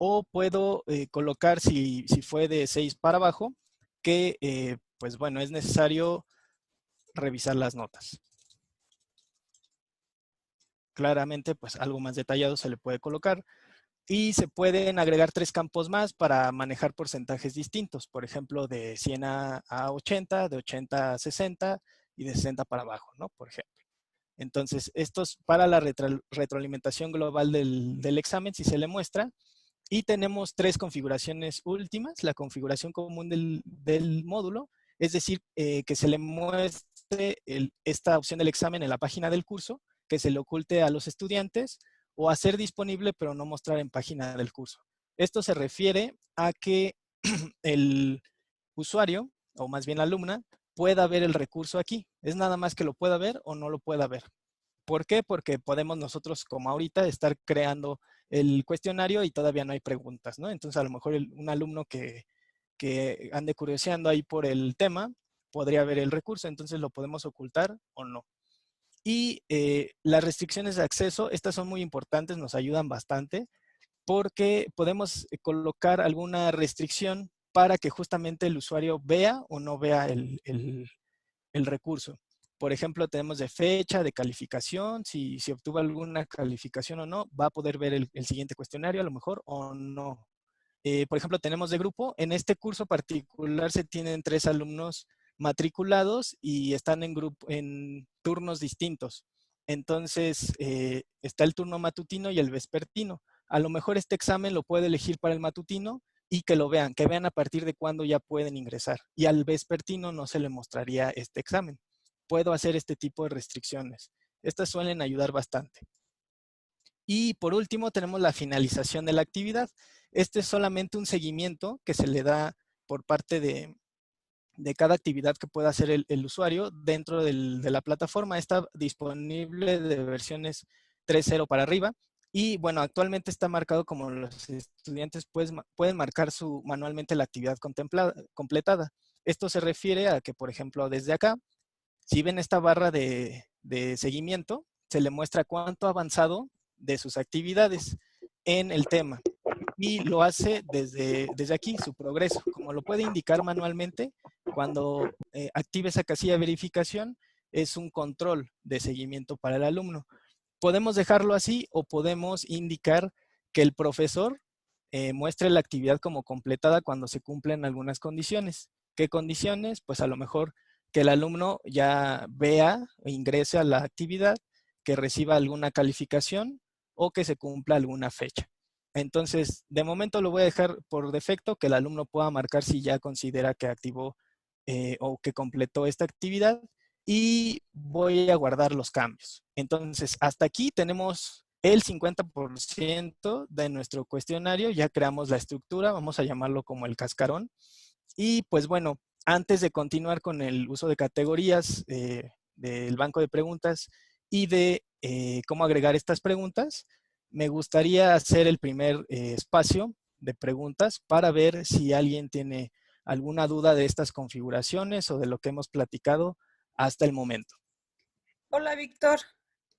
O puedo colocar, si fue de 6 para abajo, que pues bueno, es necesario revisar las notas. Claramente, pues algo más detallado se le puede colocar. Y se pueden agregar 3 campos más para manejar porcentajes distintos. Por ejemplo, de 100 a 80, de 80 a 60 y de 60 para abajo, ¿no? Por ejemplo. Entonces, estos para la retroalimentación global del examen, si se le muestra. Y tenemos 3 configuraciones últimas. La configuración común del módulo, es decir, que se le muestre esta opción del examen en la página del curso, que se le oculte a los estudiantes, o hacer disponible pero no mostrar en página del curso. Esto se refiere a que el usuario, o más bien la alumna, pueda ver el recurso aquí. Es nada más que lo pueda ver o no lo pueda ver. ¿Por qué? Porque podemos nosotros, como ahorita, estar creando el cuestionario y todavía no hay preguntas, ¿no? Entonces, a lo mejor un alumno que ande curioseando ahí por el tema, podría ver el recurso, entonces lo podemos ocultar o no. Y las restricciones de acceso, estas son muy importantes, nos ayudan bastante, porque podemos colocar alguna restricción para que justamente el usuario vea o no vea el recurso. Por ejemplo, tenemos de fecha, de calificación, si obtuvo alguna calificación o no, va a poder ver el siguiente cuestionario a lo mejor o no. Por ejemplo, tenemos de grupo. En este curso particular se tienen 3 alumnos matriculados y están en turnos distintos. Entonces, está el turno matutino y el vespertino. A lo mejor este examen lo puede elegir para el matutino y que vean a partir de cuándo ya pueden ingresar. Y al vespertino no se le mostraría este examen. Puedo hacer este tipo de restricciones. Estas suelen ayudar bastante. Y por último tenemos la finalización de la actividad. Este es solamente un seguimiento que se le da por parte de cada actividad que pueda hacer el usuario dentro de la plataforma. Está disponible de versiones 3.0 para arriba. Y bueno, actualmente está marcado como los estudiantes pueden marcar manualmente la actividad completada. Esto se refiere a que, por ejemplo, desde acá, si ven esta barra de seguimiento, se le muestra cuánto ha avanzado de sus actividades en el tema. Y lo hace desde aquí, su progreso. Como lo puede indicar manualmente, cuando active esa casilla de verificación, es un control de seguimiento para el alumno. Podemos dejarlo así o podemos indicar que el profesor muestre la actividad como completada cuando se cumplen algunas condiciones. ¿Qué condiciones? Pues a lo mejor que el alumno ya vea e ingrese a la actividad, que reciba alguna calificación o que se cumpla alguna fecha. Entonces, de momento lo voy a dejar por defecto, que el alumno pueda marcar si ya considera que activó o que completó esta actividad, y voy a guardar los cambios. Entonces, hasta aquí tenemos el 50% de nuestro cuestionario. Ya creamos la estructura, vamos a llamarlo como el cascarón. Y pues bueno, antes de continuar con el uso de categorías del banco de preguntas y de cómo agregar estas preguntas, me gustaría hacer el primer espacio de preguntas para ver si alguien tiene alguna duda de estas configuraciones o de lo que hemos platicado hasta el momento. Hola, Víctor.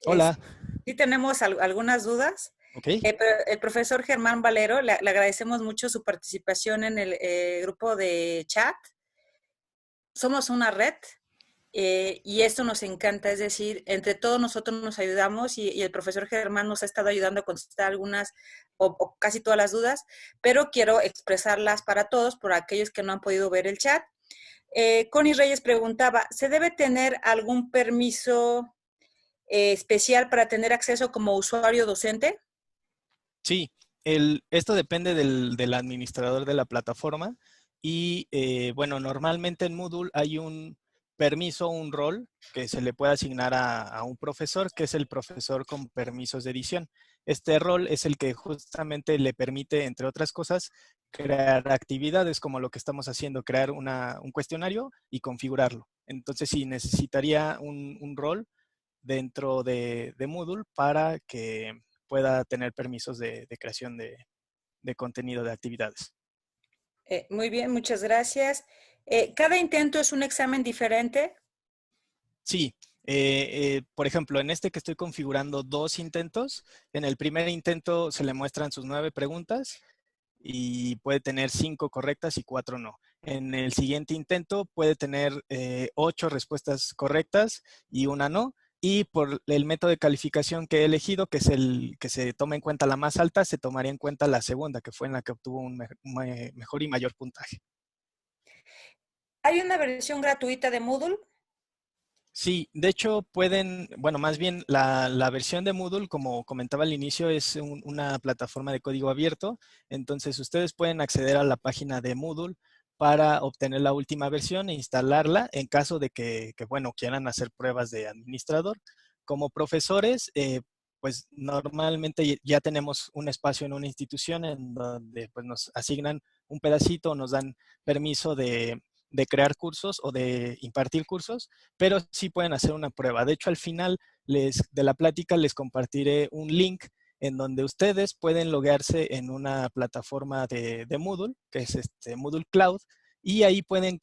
Hola. Sí tenemos algunas dudas. Okay. El profesor Germán Valero, le agradecemos mucho su participación en el grupo de chat. Somos una red y esto nos encanta, es decir, entre todos nosotros nos ayudamos y el profesor Germán nos ha estado ayudando a contestar algunas o casi todas las dudas, pero quiero expresarlas para todos, por aquellos que no han podido ver el chat. Connie Reyes preguntaba, ¿se debe tener algún permiso especial para tener acceso como usuario docente? Sí, esto depende del administrador de la plataforma y bueno, normalmente en Moodle hay un permiso, un rol que se le puede asignar a un profesor, que es el profesor con permisos de edición. Este rol es el que justamente le permite, entre otras cosas, crear actividades como lo que estamos haciendo, crear un cuestionario y configurarlo. Entonces, sí, necesitaría un rol dentro de Moodle para que pueda tener permisos de creación de contenido de actividades. Muy bien, muchas gracias. ¿Cada intento es un examen diferente? Sí. Por ejemplo, en este que estoy configurando 2 intentos, en el primer intento se le muestran sus 9 preguntas y puede tener 5 correctas y 4 no. En el siguiente intento puede tener 8 respuestas correctas y una no. Y por el método de calificación que he elegido, que es el que se toma en cuenta la más alta, se tomaría en cuenta la segunda, que fue en la que obtuvo un mejor y mayor puntaje. ¿Hay una versión gratuita de Moodle? Sí, de hecho pueden, bueno, más bien la versión de Moodle, como comentaba al inicio, es una plataforma de código abierto. Entonces ustedes pueden acceder a la página de Moodle para obtener la última versión e instalarla en caso de que bueno, quieran hacer pruebas de administrador. Como profesores, pues normalmente ya tenemos un espacio en una institución en donde pues, nos asignan un pedacito, nos dan permiso de crear cursos o de impartir cursos, pero sí pueden hacer una prueba. De hecho, al final de la plática les compartiré un link en donde ustedes pueden loguearse en una plataforma de Moodle, que es Moodle Cloud, y ahí pueden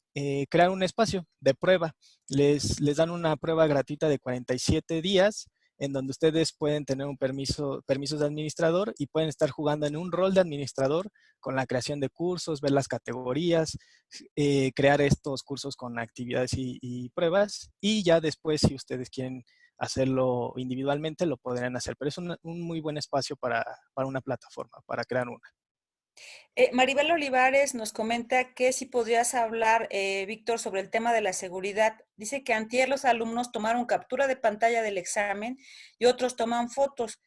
crear un espacio de prueba. Les dan una prueba gratuita de 47 días en donde ustedes pueden tener un permisos de administrador y pueden estar jugando en un rol de administrador con la creación de cursos, ver las categorías, crear estos cursos con actividades y pruebas, y ya después, si ustedes quieren hacerlo individualmente, lo podrán hacer. Pero es un muy buen espacio para una plataforma, para crear una. Maribel Olivares nos comenta que si podrías hablar, Víctor, sobre el tema de la seguridad. Dice que antier los alumnos tomaron captura de pantalla del examen y otros toman fotos.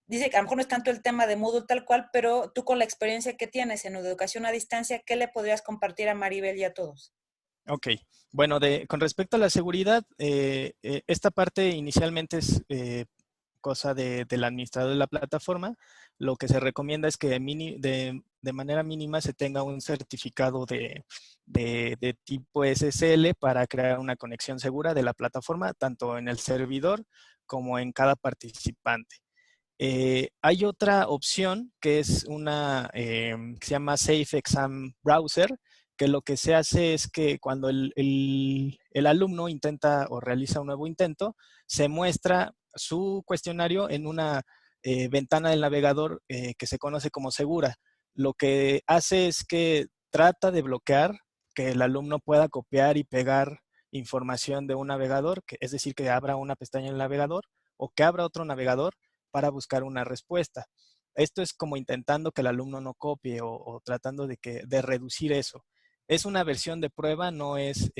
Dice que a lo mejor no es tanto el tema de Moodle tal cual, pero tú con la experiencia que tienes en educación a distancia, ¿qué le podrías compartir a Maribel y a todos? Ok, bueno, con respecto a la seguridad, esta parte inicialmente es cosa del administrador de la plataforma. Lo que se recomienda es que de manera mínima se tenga un certificado de tipo SSL para crear una conexión segura de la plataforma, tanto en el servidor como en cada participante. Hay otra opción que es una que se llama Safe Exam Browser, que lo que se hace es que cuando el alumno intenta o realiza un nuevo intento, se muestra su cuestionario en una ventana del navegador que se conoce como segura. Lo que hace es que trata de bloquear que el alumno pueda copiar y pegar información de un navegador, es decir, que abra una pestaña en el navegador o que abra otro navegador para buscar una respuesta. Esto es como intentando que el alumno no copie o tratando de reducir eso. Es una versión de prueba, no es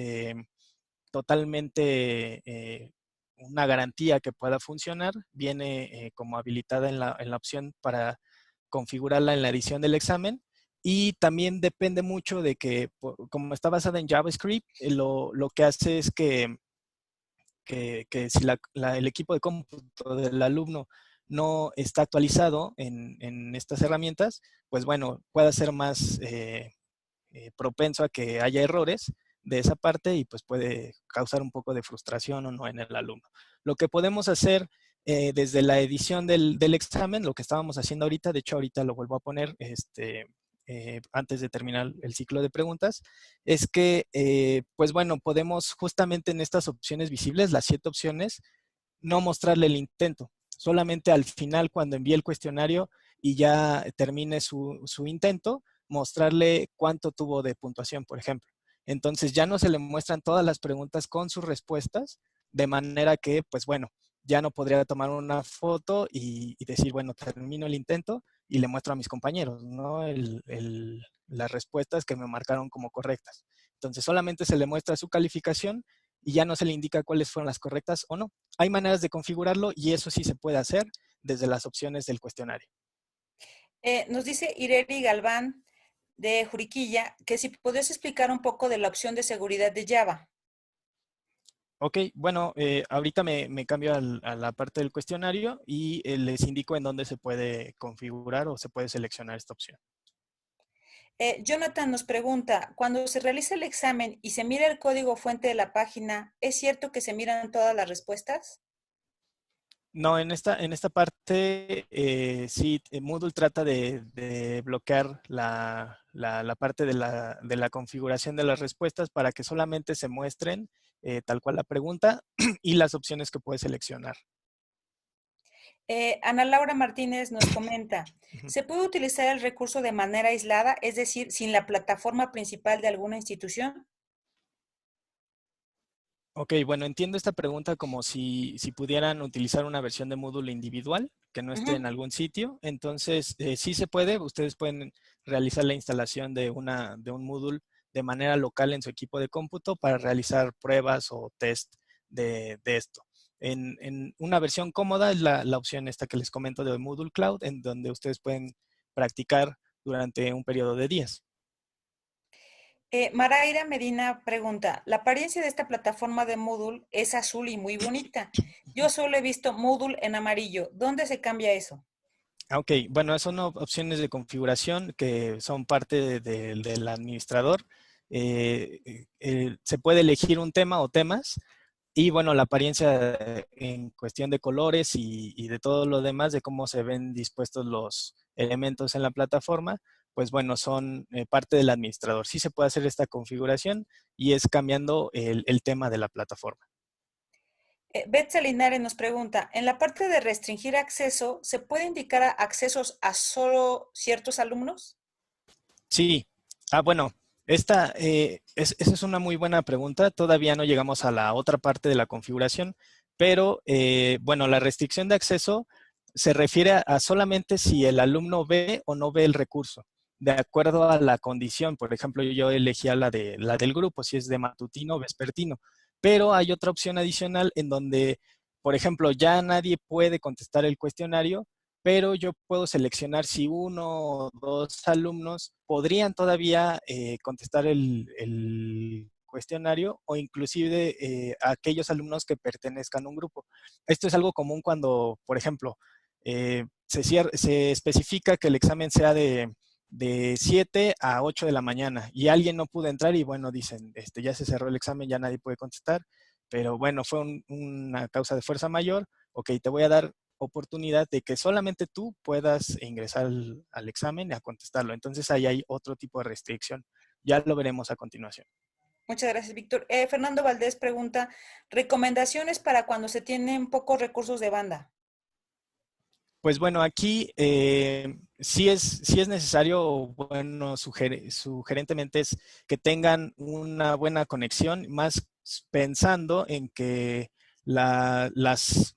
totalmente una garantía que pueda funcionar. Viene como habilitada en la opción para configurarla en la edición del examen. Y también depende mucho de que, como está basada en JavaScript, lo que hace es que si el equipo de cómputo del alumno no está actualizado en estas herramientas, pues bueno, puede ser más propenso a que haya errores de esa parte y pues puede causar un poco de frustración o no en el alumno. Lo que podemos hacer desde la edición del examen, lo que estábamos haciendo ahorita, de hecho ahorita lo vuelvo a poner antes de terminar el ciclo de preguntas, es que pues bueno, podemos justamente en estas opciones visibles, las 7 opciones, no mostrarle el intento. Solamente al final, cuando envíe el cuestionario y ya termine su intento, mostrarle cuánto tuvo de puntuación, por ejemplo. Entonces ya no se le muestran todas las preguntas con sus respuestas, de manera que, pues bueno, ya no podría tomar una foto y decir, bueno, termino el intento y le muestro a mis compañeros, ¿no? Las respuestas que me marcaron como correctas. Entonces solamente se le muestra su calificación y ya no se le indica cuáles fueron las correctas o no. Hay maneras de configurarlo y eso sí se puede hacer desde las opciones del cuestionario. Nos dice Ireri Galván de Juriquilla que si podías explicar un poco de la opción de seguridad de Java. Ok, bueno, ahorita me cambio a la parte del cuestionario y les indico en dónde se puede configurar o se puede seleccionar esta opción. Jonathan nos pregunta, cuando se realiza el examen y se mira el código fuente de la página, ¿es cierto que se miran todas las respuestas? No, en esta parte sí, Moodle trata de bloquear la parte de la configuración de las respuestas para que solamente se muestren tal cual la pregunta y las opciones que puedes seleccionar. Ana Laura Martínez nos comenta, Ujú. ¿se puede utilizar el recurso de manera aislada, es decir, sin la plataforma principal de alguna institución? Ok, bueno, entiendo esta pregunta como si pudieran utilizar una versión de módulo individual que no esté Ujú. en algún sitio. Entonces, sí se puede. Ustedes pueden realizar la instalación de un módulo de manera local en su equipo de cómputo para realizar pruebas o test de esto. En una versión cómoda es la opción esta que les comento de Moodle Cloud, en donde ustedes pueden practicar durante un periodo de días. Maraira Medina pregunta, la apariencia de esta plataforma de Moodle es azul y muy bonita. Yo solo he visto Moodle en amarillo. ¿Dónde se cambia eso? Ok, bueno, son opciones de configuración que son parte del administrador. Se puede elegir un tema o temas y bueno, la apariencia en cuestión de colores y de todo lo demás, de cómo se ven dispuestos los elementos en la plataforma, pues bueno, son parte del administrador. Sí se puede hacer esta configuración y es cambiando el tema de la plataforma. Betsa Linares nos pregunta, en la parte de restringir acceso, ¿se puede indicar accesos a solo ciertos alumnos? Sí. Bueno, esa es una muy buena pregunta. Todavía no llegamos a la otra parte de la configuración, pero bueno, la restricción de acceso se refiere a solamente si el alumno ve o no ve el recurso, de acuerdo a la condición. Por ejemplo, yo elegía la del grupo, si es de matutino o vespertino, pero hay otra opción adicional en donde, por ejemplo, ya nadie puede contestar el cuestionario, pero yo puedo seleccionar si uno o dos alumnos podrían todavía contestar el cuestionario o inclusive aquellos alumnos que pertenezcan a un grupo. Esto es algo común cuando, por ejemplo, se especifica que el examen sea de 7 a 8 de la mañana y alguien no pudo entrar y bueno, dicen, ya se cerró el examen, ya nadie puede contestar, pero bueno, fue una causa de fuerza mayor, ok, te voy a dar oportunidad de que solamente tú puedas ingresar al examen y a contestarlo. Entonces ahí hay otro tipo de restricción. Ya lo veremos a continuación. Muchas gracias, Víctor. Fernando Valdés pregunta, ¿recomendaciones para cuando se tienen pocos recursos de banda? Pues bueno, aquí sí es necesario, bueno, sugerentemente es que tengan una buena conexión, más pensando en que los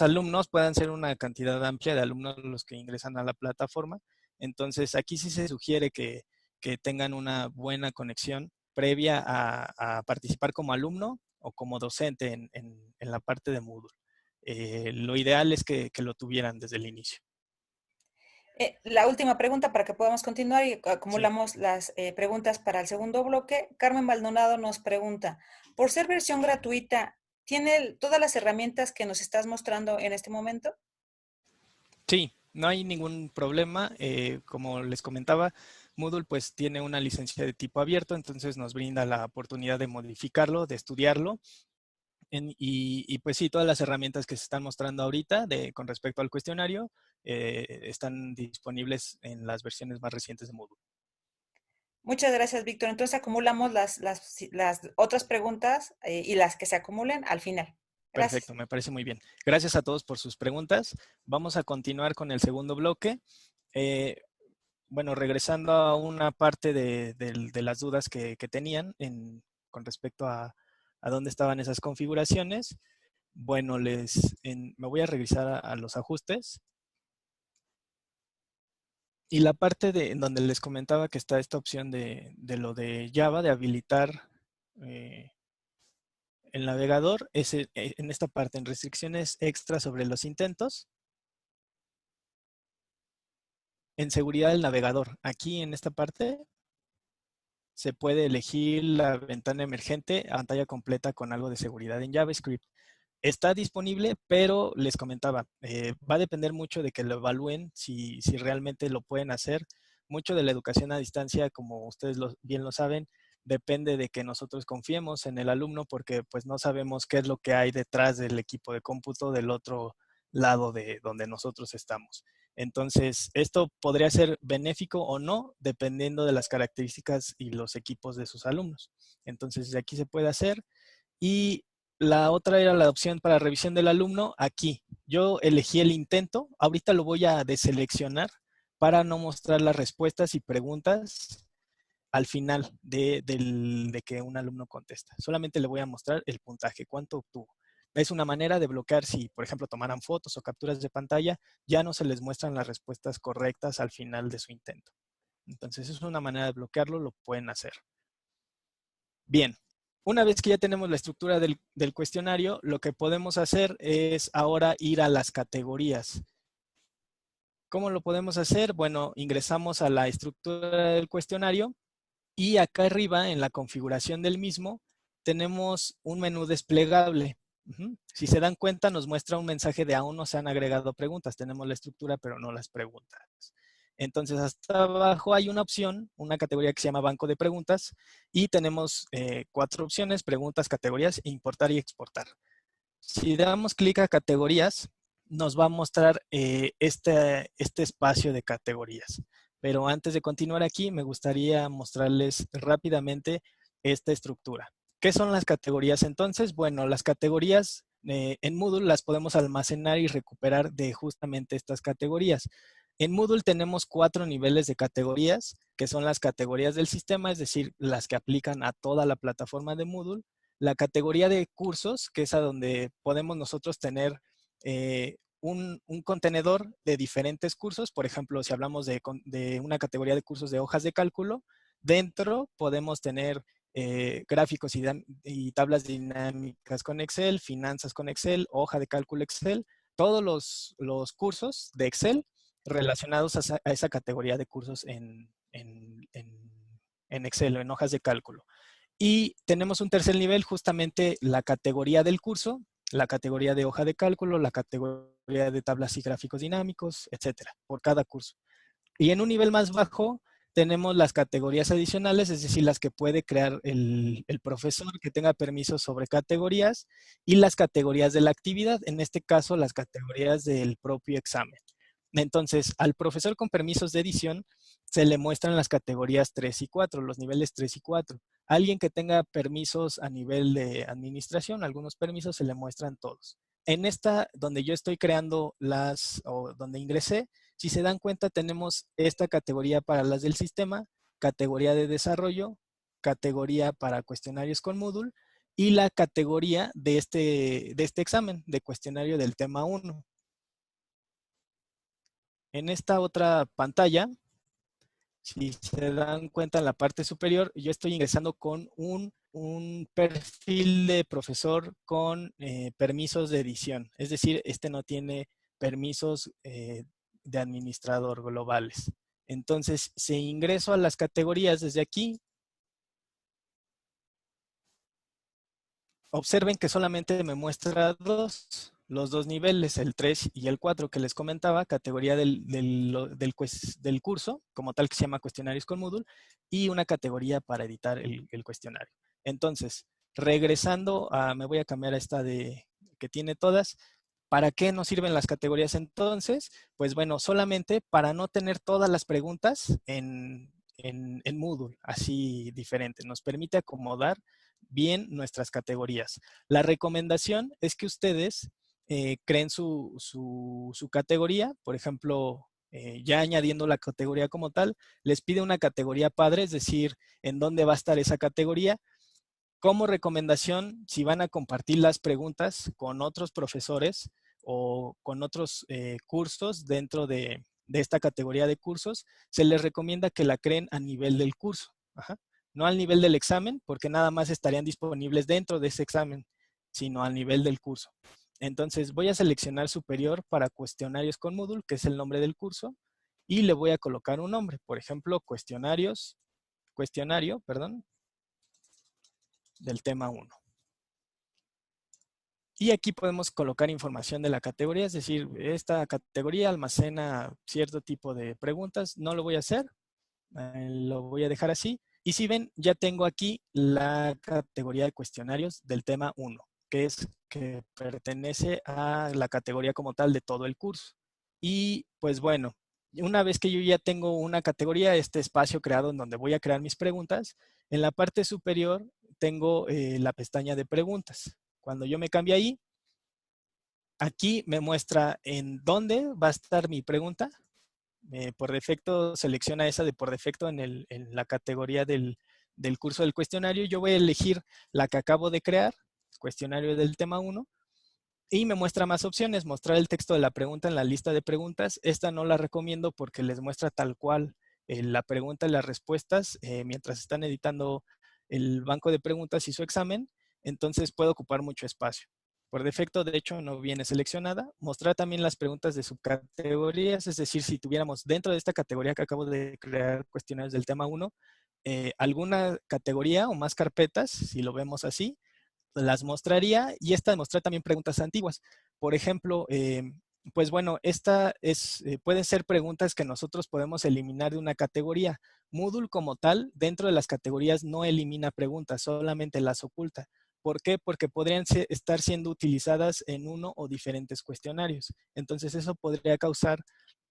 alumnos puedan ser una cantidad amplia de alumnos los que ingresan a la plataforma. Entonces, aquí sí se sugiere que tengan una buena conexión previa a participar como alumno o como docente en la parte de Moodle. Lo ideal es que lo tuvieran desde el inicio. La última pregunta para que podamos continuar y Sí. acumulamos las preguntas para el segundo bloque. Carmen Maldonado nos pregunta, por ser versión gratuita, ¿tiene todas las herramientas que nos estás mostrando en este momento? Sí, no hay ningún problema. Como les comentaba, Moodle pues tiene una licencia de tipo abierto, entonces nos brinda la oportunidad de modificarlo, de estudiarlo. Y pues sí, todas las herramientas que se están mostrando ahorita con respecto al cuestionario están disponibles en las versiones más recientes de Moodle. Muchas gracias, Víctor. Entonces acumulamos las otras preguntas y las que se acumulen al final. Gracias. Perfecto, me parece muy bien. Gracias a todos por sus preguntas. Vamos a continuar con el segundo bloque. Eh, bueno, regresando a una parte de las dudas que tenían con respecto a dónde estaban esas configuraciones. Bueno, me voy a regresar a los ajustes. Y la parte en donde les comentaba que está esta opción de lo de Java, de habilitar el navegador, en esta parte, en restricciones extra sobre los intentos, en seguridad del navegador. Aquí en esta parte se puede elegir la ventana emergente a pantalla completa con algo de seguridad en JavaScript. Está disponible, pero les comentaba, va a depender mucho de que lo evalúen, si realmente lo pueden hacer. Mucho de la educación a distancia, como ustedes bien lo saben, depende de que nosotros confiemos en el alumno porque pues no sabemos qué es lo que hay detrás del equipo de cómputo del otro lado de donde nosotros estamos. Entonces, esto podría ser benéfico o no, dependiendo de las características y los equipos de sus alumnos. Entonces, desde aquí se puede hacer. Y la otra era la opción para revisión del alumno. Aquí, yo elegí el intento. Ahorita lo voy a deseleccionar para no mostrar las respuestas y preguntas al final de que un alumno contesta. Solamente le voy a mostrar el puntaje, cuánto obtuvo. Es una manera de bloquear si, por ejemplo, tomaran fotos o capturas de pantalla, ya no se les muestran las respuestas correctas al final de su intento. Entonces, es una manera de bloquearlo, lo pueden hacer. Bien, una vez que ya tenemos la estructura del cuestionario, lo que podemos hacer es ahora ir a las categorías. ¿Cómo lo podemos hacer? Bueno, ingresamos a la estructura del cuestionario y acá arriba, en la configuración del mismo, tenemos un menú desplegable. Si se dan cuenta, nos muestra un mensaje de aún no se han agregado preguntas. Tenemos la estructura, pero no las preguntas. Entonces, hasta abajo hay una opción, una categoría que se llama Banco de Preguntas, y tenemos 4 opciones: preguntas, categorías, importar y exportar. Si damos clic a categorías, nos va a mostrar este espacio de categorías. Pero antes de continuar aquí, me gustaría mostrarles rápidamente esta estructura. ¿Qué son las categorías entonces? Bueno, las categorías en Moodle las podemos almacenar y recuperar de justamente estas categorías. En Moodle tenemos 4 niveles de categorías, que son las categorías del sistema, es decir, las que aplican a toda la plataforma de Moodle. La categoría de cursos, que es a donde podemos nosotros tener un contenedor de diferentes cursos. Por ejemplo, si hablamos de una categoría de cursos de hojas de cálculo, dentro podemos tener gráficos y tablas dinámicas con Excel, finanzas con Excel, hoja de cálculo Excel, todos los cursos de Excel relacionados a esa categoría de cursos en Excel o en hojas de cálculo. Y tenemos un tercer nivel, justamente la categoría del curso, la categoría de hoja de cálculo, la categoría de tablas y gráficos dinámicos, etcétera, por cada curso. Y en un nivel más bajo tenemos las categorías adicionales, es decir, las que puede crear el profesor que tenga permisos sobre categorías, y las categorías de la actividad, en este caso las categorías del propio examen. Entonces, al profesor con permisos de edición se le muestran las categorías 3 y 4, los niveles 3 y 4. Alguien que tenga permisos a nivel de administración, algunos permisos se le muestran todos. En esta, donde yo estoy creando o donde ingresé, si se dan cuenta, tenemos esta categoría para las del sistema, categoría de desarrollo, categoría para cuestionarios con Moodle y la categoría de este examen, de cuestionario del tema 1. En esta otra pantalla, si se dan cuenta en la parte superior, yo estoy ingresando con un perfil de profesor con permisos de edición. Es decir, este no tiene permisos de administrador globales. Entonces, si ingreso a las categorías desde aquí, observen que solamente me muestra los dos niveles, el 3 y el 4 que les comentaba, categoría del curso, como tal, que se llama cuestionarios con Moodle, y una categoría para editar el cuestionario. Entonces, regresando me voy a cambiar a esta que tiene todas. ¿Para qué nos sirven las categorías entonces? Pues bueno, solamente para no tener todas las preguntas en Moodle, así diferente. Nos permite acomodar bien nuestras categorías. La recomendación es que ustedes creen su categoría. Por ejemplo, ya añadiendo la categoría como tal, les pide una categoría padre, es decir, en dónde va a estar esa categoría. Como recomendación, si van a compartir las preguntas con otros profesores o con otros cursos dentro de esta categoría de cursos, se les recomienda que la creen a nivel del curso. No al nivel del examen, porque nada más estarían disponibles dentro de ese examen, sino al nivel del curso. Entonces voy a seleccionar superior para cuestionarios con Moodle, que es el nombre del curso, y le voy a colocar un nombre. Por ejemplo, cuestionario, del tema 1. Y aquí podemos colocar información de la categoría, es decir, esta categoría almacena cierto tipo de preguntas. No lo voy a hacer, lo voy a dejar así. Y si ven, ya tengo aquí la categoría de cuestionarios del tema 1. que pertenece a la categoría como tal de todo el curso. Y pues bueno, una vez que yo ya tengo una categoría, este espacio creado en donde voy a crear mis preguntas, en la parte superior tengo la pestaña de preguntas. Cuando yo me cambio ahí, aquí me muestra en dónde va a estar mi pregunta. Por defecto selecciona esa de por defecto en la categoría del curso del cuestionario. Yo voy a elegir la que acabo de crear, cuestionario del tema 1, y me muestra más opciones. Mostrar el texto de la pregunta en la lista de preguntas. Esta no la recomiendo porque les muestra tal cual la pregunta y las respuestas mientras están editando el banco de preguntas y su examen. Entonces puede ocupar mucho espacio. Por defecto, de hecho, no viene seleccionada. Mostrar también las preguntas de subcategorías, es decir, si tuviéramos dentro de esta categoría que acabo de crear cuestionarios del tema 1, alguna categoría o más carpetas, si lo vemos así, las mostraría, y esta de mostrar también preguntas antiguas. Por ejemplo, pues bueno, pueden ser preguntas que nosotros podemos eliminar de una categoría. Moodle como tal, dentro de las categorías no elimina preguntas, solamente las oculta. ¿Por qué? Porque podrían estar siendo utilizadas en uno o diferentes cuestionarios. Entonces eso podría causar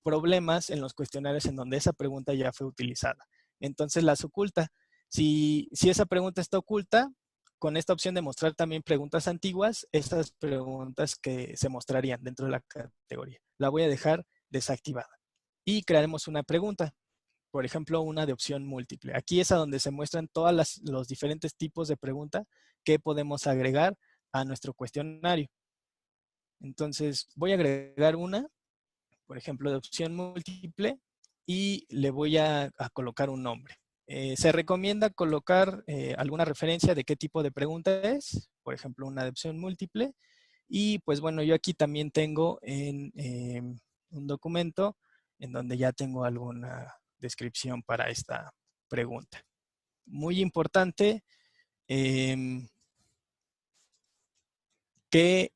problemas en los cuestionarios en donde esa pregunta ya fue utilizada. Entonces las oculta. Si esa pregunta está oculta, con esta opción de mostrar también preguntas antiguas, estas preguntas que se mostrarían dentro de la categoría. La voy a dejar desactivada. Y crearemos una pregunta. Por ejemplo, una de opción múltiple. Aquí es a donde se muestran todos los diferentes tipos de pregunta que podemos agregar a nuestro cuestionario. Entonces, voy a agregar una, por ejemplo, de opción múltiple, y le voy a colocar un nombre. Se recomienda colocar alguna referencia de qué tipo de pregunta es, por ejemplo, una de opción múltiple. Y pues bueno, yo aquí también tengo en un documento en donde ya tengo alguna descripción para esta pregunta. Muy importante que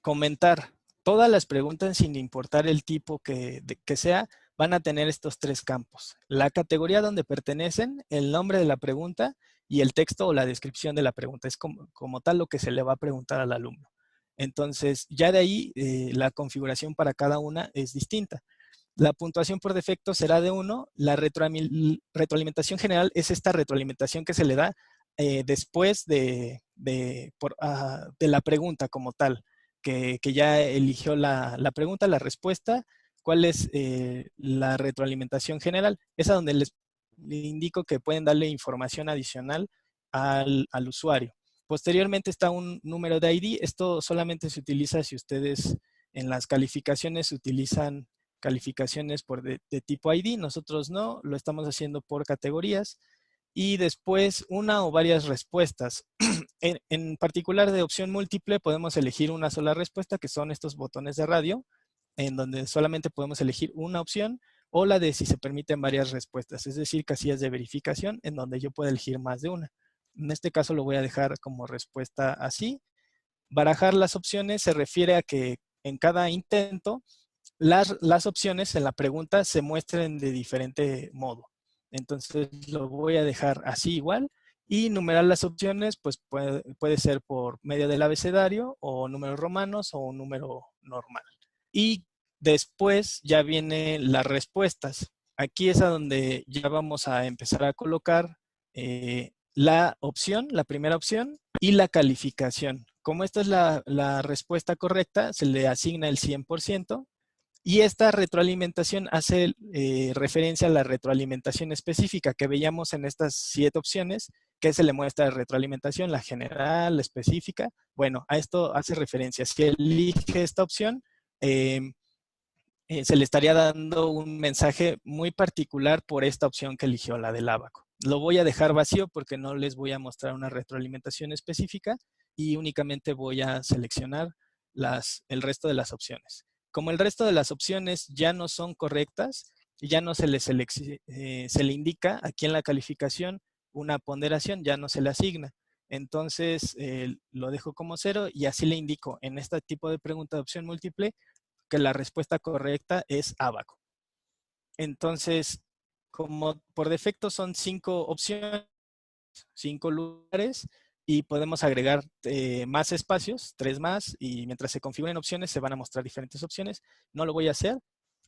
comentar. Todas las preguntas, sin importar el tipo que sea, van a tener estos tres campos. La categoría donde pertenecen, el nombre de la pregunta y el texto o la descripción de la pregunta. Es como tal lo que se le va a preguntar al alumno. Entonces, ya de ahí, la configuración para cada una es distinta. La puntuación por defecto será de 1. La retroalimentación general es esta retroalimentación que se le da después de la pregunta como tal, que ya eligió la pregunta, la respuesta. ¿Cuál es la retroalimentación general? Es a donde les indico que pueden darle información adicional al usuario. Posteriormente está un número de ID. Esto solamente se utiliza si ustedes en las calificaciones utilizan calificaciones de tipo ID. Nosotros no, lo estamos haciendo por categorías. Y después una o varias respuestas. En particular de opción múltiple podemos elegir una sola respuesta, que son estos botones de radio, en donde solamente podemos elegir una opción, o la de si se permiten varias respuestas, es decir, casillas de verificación en donde yo puedo elegir más de una. En este caso lo voy a dejar como respuesta así. Barajar las opciones se refiere a que en cada intento las opciones en la pregunta se muestren de diferente modo. Entonces lo voy a dejar así igual, y numerar las opciones pues puede ser por medio del abecedario o números romanos o un número normal. Y después ya vienen las respuestas. Aquí es a donde ya vamos a empezar a colocar la opción, la primera opción, y la calificación. Como esta es la respuesta correcta, se le asigna el 100%. Y esta retroalimentación hace referencia a la retroalimentación específica que veíamos en estas 7 opciones, que se le muestra retroalimentación, la general, la específica. Bueno, a esto hace referencia. Si elige esta opción, se le estaría dando un mensaje muy particular por esta opción que eligió, la del ábaco. Lo voy a dejar vacío porque no les voy a mostrar una retroalimentación específica, y únicamente voy a seleccionar el resto de las opciones. Como el resto de las opciones ya no son correctas, ya no se le indica aquí en la calificación una ponderación, ya no se le asigna. Entonces lo dejo como 0, y así le indico en este tipo de pregunta de opción múltiple que la respuesta correcta es ábaco. Entonces, como por defecto son 5 opciones, 5 lugares, y podemos agregar más espacios, 3 más, y mientras se configuren opciones se van a mostrar diferentes opciones. No lo voy a hacer.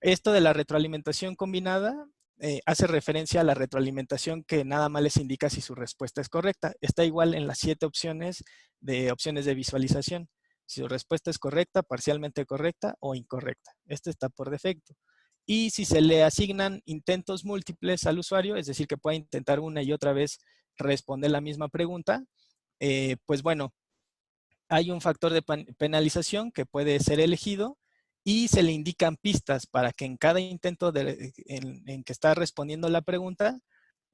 Esto de la retroalimentación combinada hace referencia a la retroalimentación que nada más les indica si su respuesta es correcta. Está igual en las 7 opciones de visualización. Si su respuesta es correcta, parcialmente correcta o incorrecta. Este está por defecto. Y si se le asignan intentos múltiples al usuario, es decir, que pueda intentar una y otra vez responder la misma pregunta, pues bueno, hay un factor de penalización que puede ser elegido y se le indican pistas para que en cada intento en que está respondiendo la pregunta,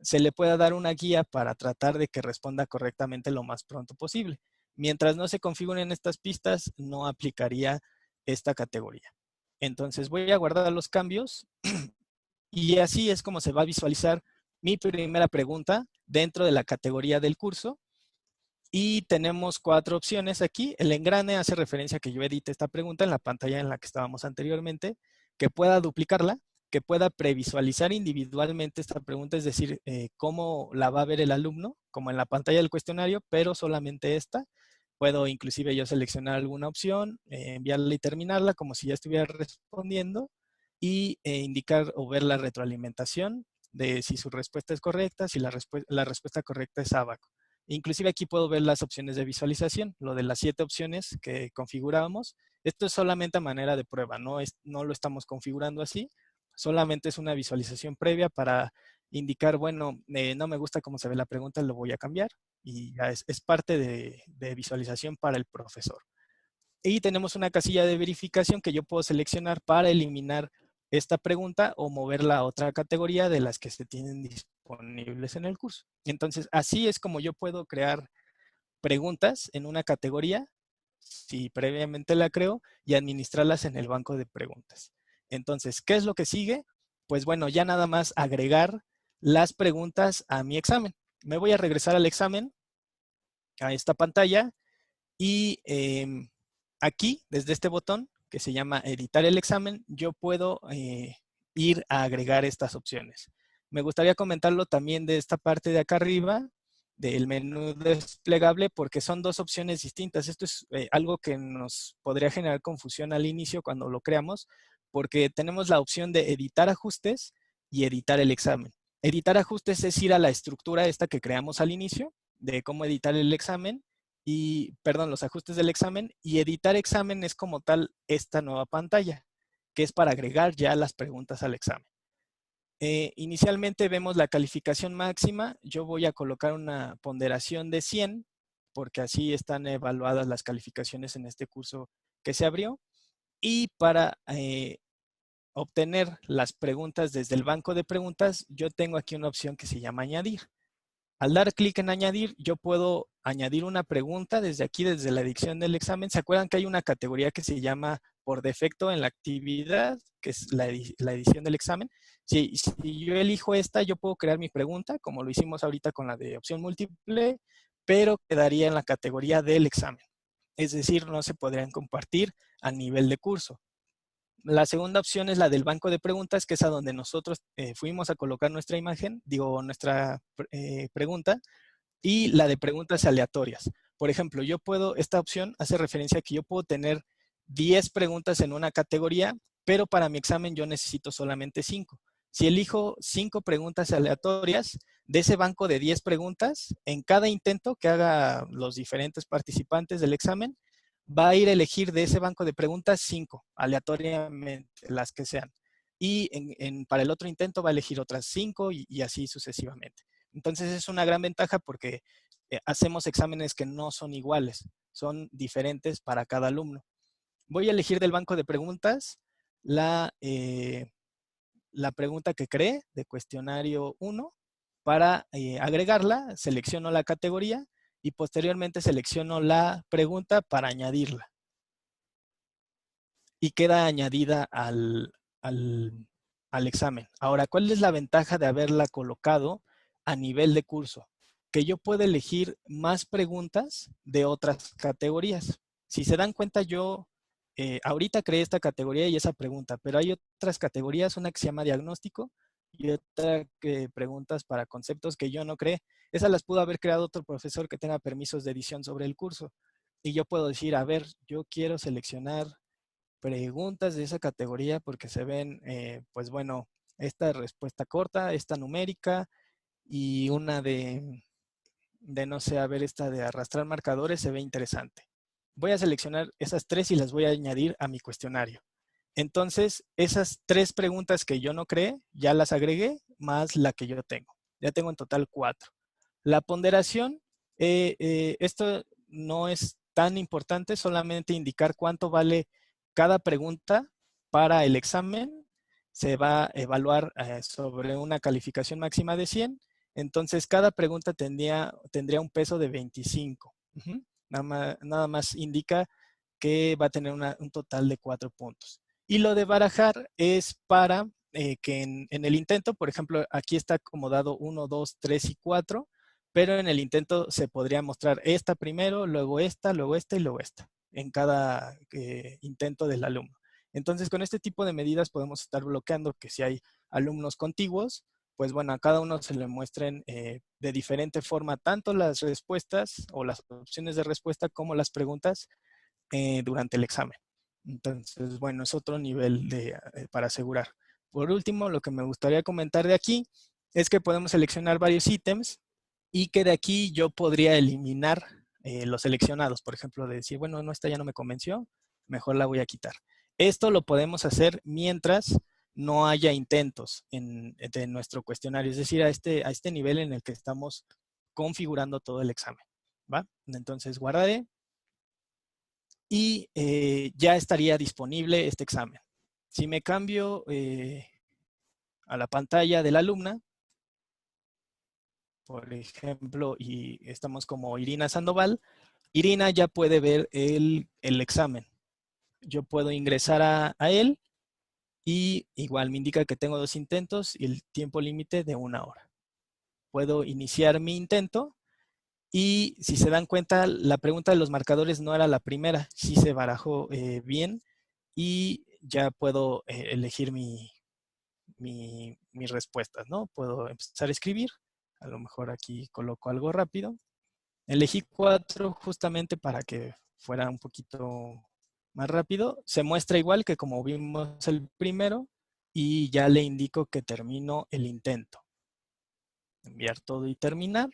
se le pueda dar una guía para tratar de que responda correctamente lo más pronto posible. Mientras no se configuren estas pistas, no aplicaría esta categoría. Entonces voy a guardar los cambios y así es como se va a visualizar mi primera pregunta dentro de la categoría del curso. Y tenemos 4 opciones aquí. El engrane hace referencia a que yo edite esta pregunta en la pantalla en la que estábamos anteriormente, que pueda duplicarla, que pueda previsualizar individualmente esta pregunta, es decir, cómo la va a ver el alumno, como en la pantalla del cuestionario, pero solamente esta. Puedo inclusive yo seleccionar alguna opción, enviarla y terminarla como si ya estuviera respondiendo y indicar o ver la retroalimentación de si su respuesta es correcta, si la respuesta correcta es abaco. Inclusive aquí puedo ver las opciones de visualización, lo de las 7 opciones que configurábamos. Esto es solamente a manera de prueba, no lo estamos configurando así, solamente es una visualización previa para indicar, bueno, no me gusta cómo se ve la pregunta, lo voy a cambiar y ya es parte de visualización para el profesor. Y tenemos una casilla de verificación que yo puedo seleccionar para eliminar esta pregunta o moverla a otra categoría de las que se tienen disponibles en el curso. Entonces, así es como yo puedo crear preguntas en una categoría, si previamente la creo, y administrarlas en el banco de preguntas. Entonces, ¿qué es lo que sigue? Pues bueno, ya nada más agregar las preguntas a mi examen. Me voy a regresar al examen, a esta pantalla, y aquí, desde este botón, que se llama editar el examen, yo puedo ir a agregar estas opciones. Me gustaría comentarlo también de esta parte de acá arriba, del menú desplegable, porque son 2 opciones distintas. Esto es algo que nos podría generar confusión al inicio cuando lo creamos, porque tenemos la opción de editar ajustes y editar el examen. Editar ajustes es ir a la estructura esta que creamos al inicio, de cómo editar el examen, los ajustes del examen, y editar examen es como tal esta nueva pantalla, que es para agregar ya las preguntas al examen. Inicialmente vemos la calificación máxima. Yo voy a colocar una ponderación de 100, porque así están evaluadas las calificaciones en este curso que se abrió. Y para obtener las preguntas desde el banco de preguntas, yo tengo aquí una opción que se llama añadir. Al dar clic en añadir, yo puedo añadir una pregunta desde aquí, desde la edición del examen. ¿Se acuerdan que hay una categoría que se llama por defecto en la actividad, que es la edición del examen? Si yo elijo esta, yo puedo crear mi pregunta, como lo hicimos ahorita con la de opción múltiple, pero quedaría en la categoría del examen. Es decir, no se podrían compartir a nivel de curso. La segunda opción es la del banco de preguntas, que es a donde nosotros fuimos a colocar nuestra imagen, nuestra pregunta, y la de preguntas aleatorias. Por ejemplo, esta opción hace referencia a que yo puedo tener 10 preguntas en una categoría, pero para mi examen yo necesito solamente 5. Si elijo 5 preguntas aleatorias, de ese banco de 10 preguntas, en cada intento que haga los diferentes participantes del examen, va a ir a elegir de ese banco de preguntas 5, aleatoriamente, las que sean. Y para el otro intento va a elegir otras 5 y así sucesivamente. Entonces es una gran ventaja porque hacemos exámenes que no son iguales, son diferentes para cada alumno. Voy a elegir del banco de preguntas la pregunta que creé de cuestionario 1 para agregarla, selecciono la categoría y posteriormente selecciono la pregunta para añadirla. Y queda añadida al examen. Ahora, ¿cuál es la ventaja de haberla colocado a nivel de curso? Que yo puedo elegir más preguntas de otras categorías. Si se dan cuenta, yo ahorita creé esta categoría y esa pregunta, pero hay otras categorías, una que se llama diagnóstico, y otra que preguntas para conceptos que yo no creé. Esas las pudo haber creado otro profesor que tenga permisos de edición sobre el curso. Y yo puedo decir, a ver, yo quiero seleccionar preguntas de esa categoría porque se ven, pues bueno, esta respuesta corta, esta numérica y una de no sé, a ver, esta de arrastrar marcadores se ve interesante. Voy a seleccionar esas 3 y las voy a añadir a mi cuestionario. Entonces, esas 3 preguntas que yo no creé, ya las agregué, más la que yo tengo. Ya tengo en total 4. La ponderación, esto no es tan importante, solamente indicar cuánto vale cada pregunta para el examen. Se va a evaluar sobre una calificación máxima de 100. Entonces, cada pregunta tendría un peso de 25. Nada más indica que va a tener un total de 4 puntos. Y lo de barajar es para que en el intento, por ejemplo, aquí está acomodado 1, 2, 3 y 4, pero en el intento se podría mostrar esta primero, luego esta y luego esta, en cada intento del alumno. Entonces, con este tipo de medidas podemos estar bloqueando que si hay alumnos contiguos, pues bueno, a cada uno se le muestren de diferente forma tanto las respuestas o las opciones de respuesta como las preguntas durante el examen. Entonces, bueno, es otro nivel para asegurar. Por último, lo que me gustaría comentar de aquí es que podemos seleccionar varios ítems y que de aquí yo podría eliminar los seleccionados. Por ejemplo, de decir, bueno, no, esta ya no me convenció, mejor la voy a quitar. Esto lo podemos hacer mientras no haya intentos de nuestro cuestionario, es decir, a este nivel en el que estamos configurando todo el examen, ¿va? Entonces, guardaré y ya estaría disponible este examen. Si me cambio a la pantalla de la alumna, por ejemplo, y estamos como Irina Sandoval, Irina ya puede ver el examen. Yo puedo ingresar a él y igual me indica que tengo 2 intentos y el tiempo límite de 1 hora. Puedo iniciar mi intento y si se dan cuenta, la pregunta de los marcadores no era la primera, sí se barajó bien y ya puedo elegir mis respuestas, ¿no? Puedo empezar a escribir, a lo mejor aquí coloco algo rápido. Elegí 4 justamente para que fuera un poquito más rápido. Se muestra igual que como vimos el primero y ya le indico que termino el intento. Enviar todo y terminar.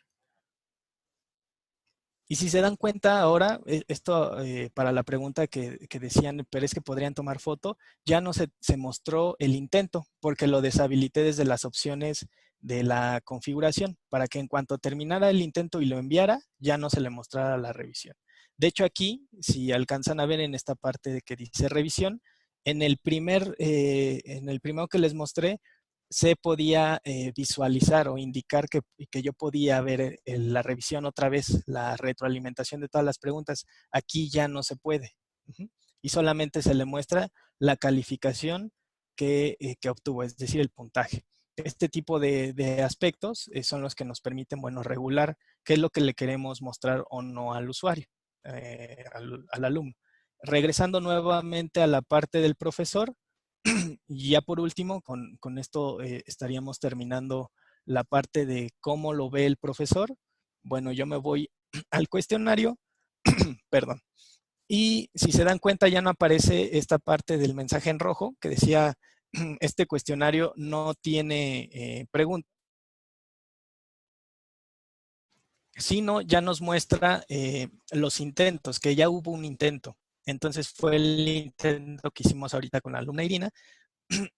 Y si se dan cuenta ahora, esto para la pregunta que decían, pero es que podrían tomar foto, ya no se mostró el intento porque lo deshabilité desde las opciones de la configuración para que en cuanto terminara el intento y lo enviara, ya no se le mostrara la revisión. De hecho aquí, si alcanzan a ver en esta parte de que dice revisión, en el primero que les mostré, se podía visualizar o indicar que yo podía ver la revisión otra vez, la retroalimentación de todas las preguntas. Aquí ya no se puede. Y solamente se le muestra la calificación que obtuvo, es decir, el puntaje. Este tipo de aspectos son los que nos permiten, bueno, regular qué es lo que le queremos mostrar o no al usuario, al alumno. Regresando nuevamente a la parte del profesor, y ya por último, con esto estaríamos terminando la parte de cómo lo ve el profesor. Bueno, yo me voy al cuestionario, perdón, y si se dan cuenta ya no aparece esta parte del mensaje en rojo que decía este cuestionario no tiene preguntas, sino ya nos muestra los intentos, que ya hubo un intento. Entonces fue el intento que hicimos ahorita con la alumna Irina,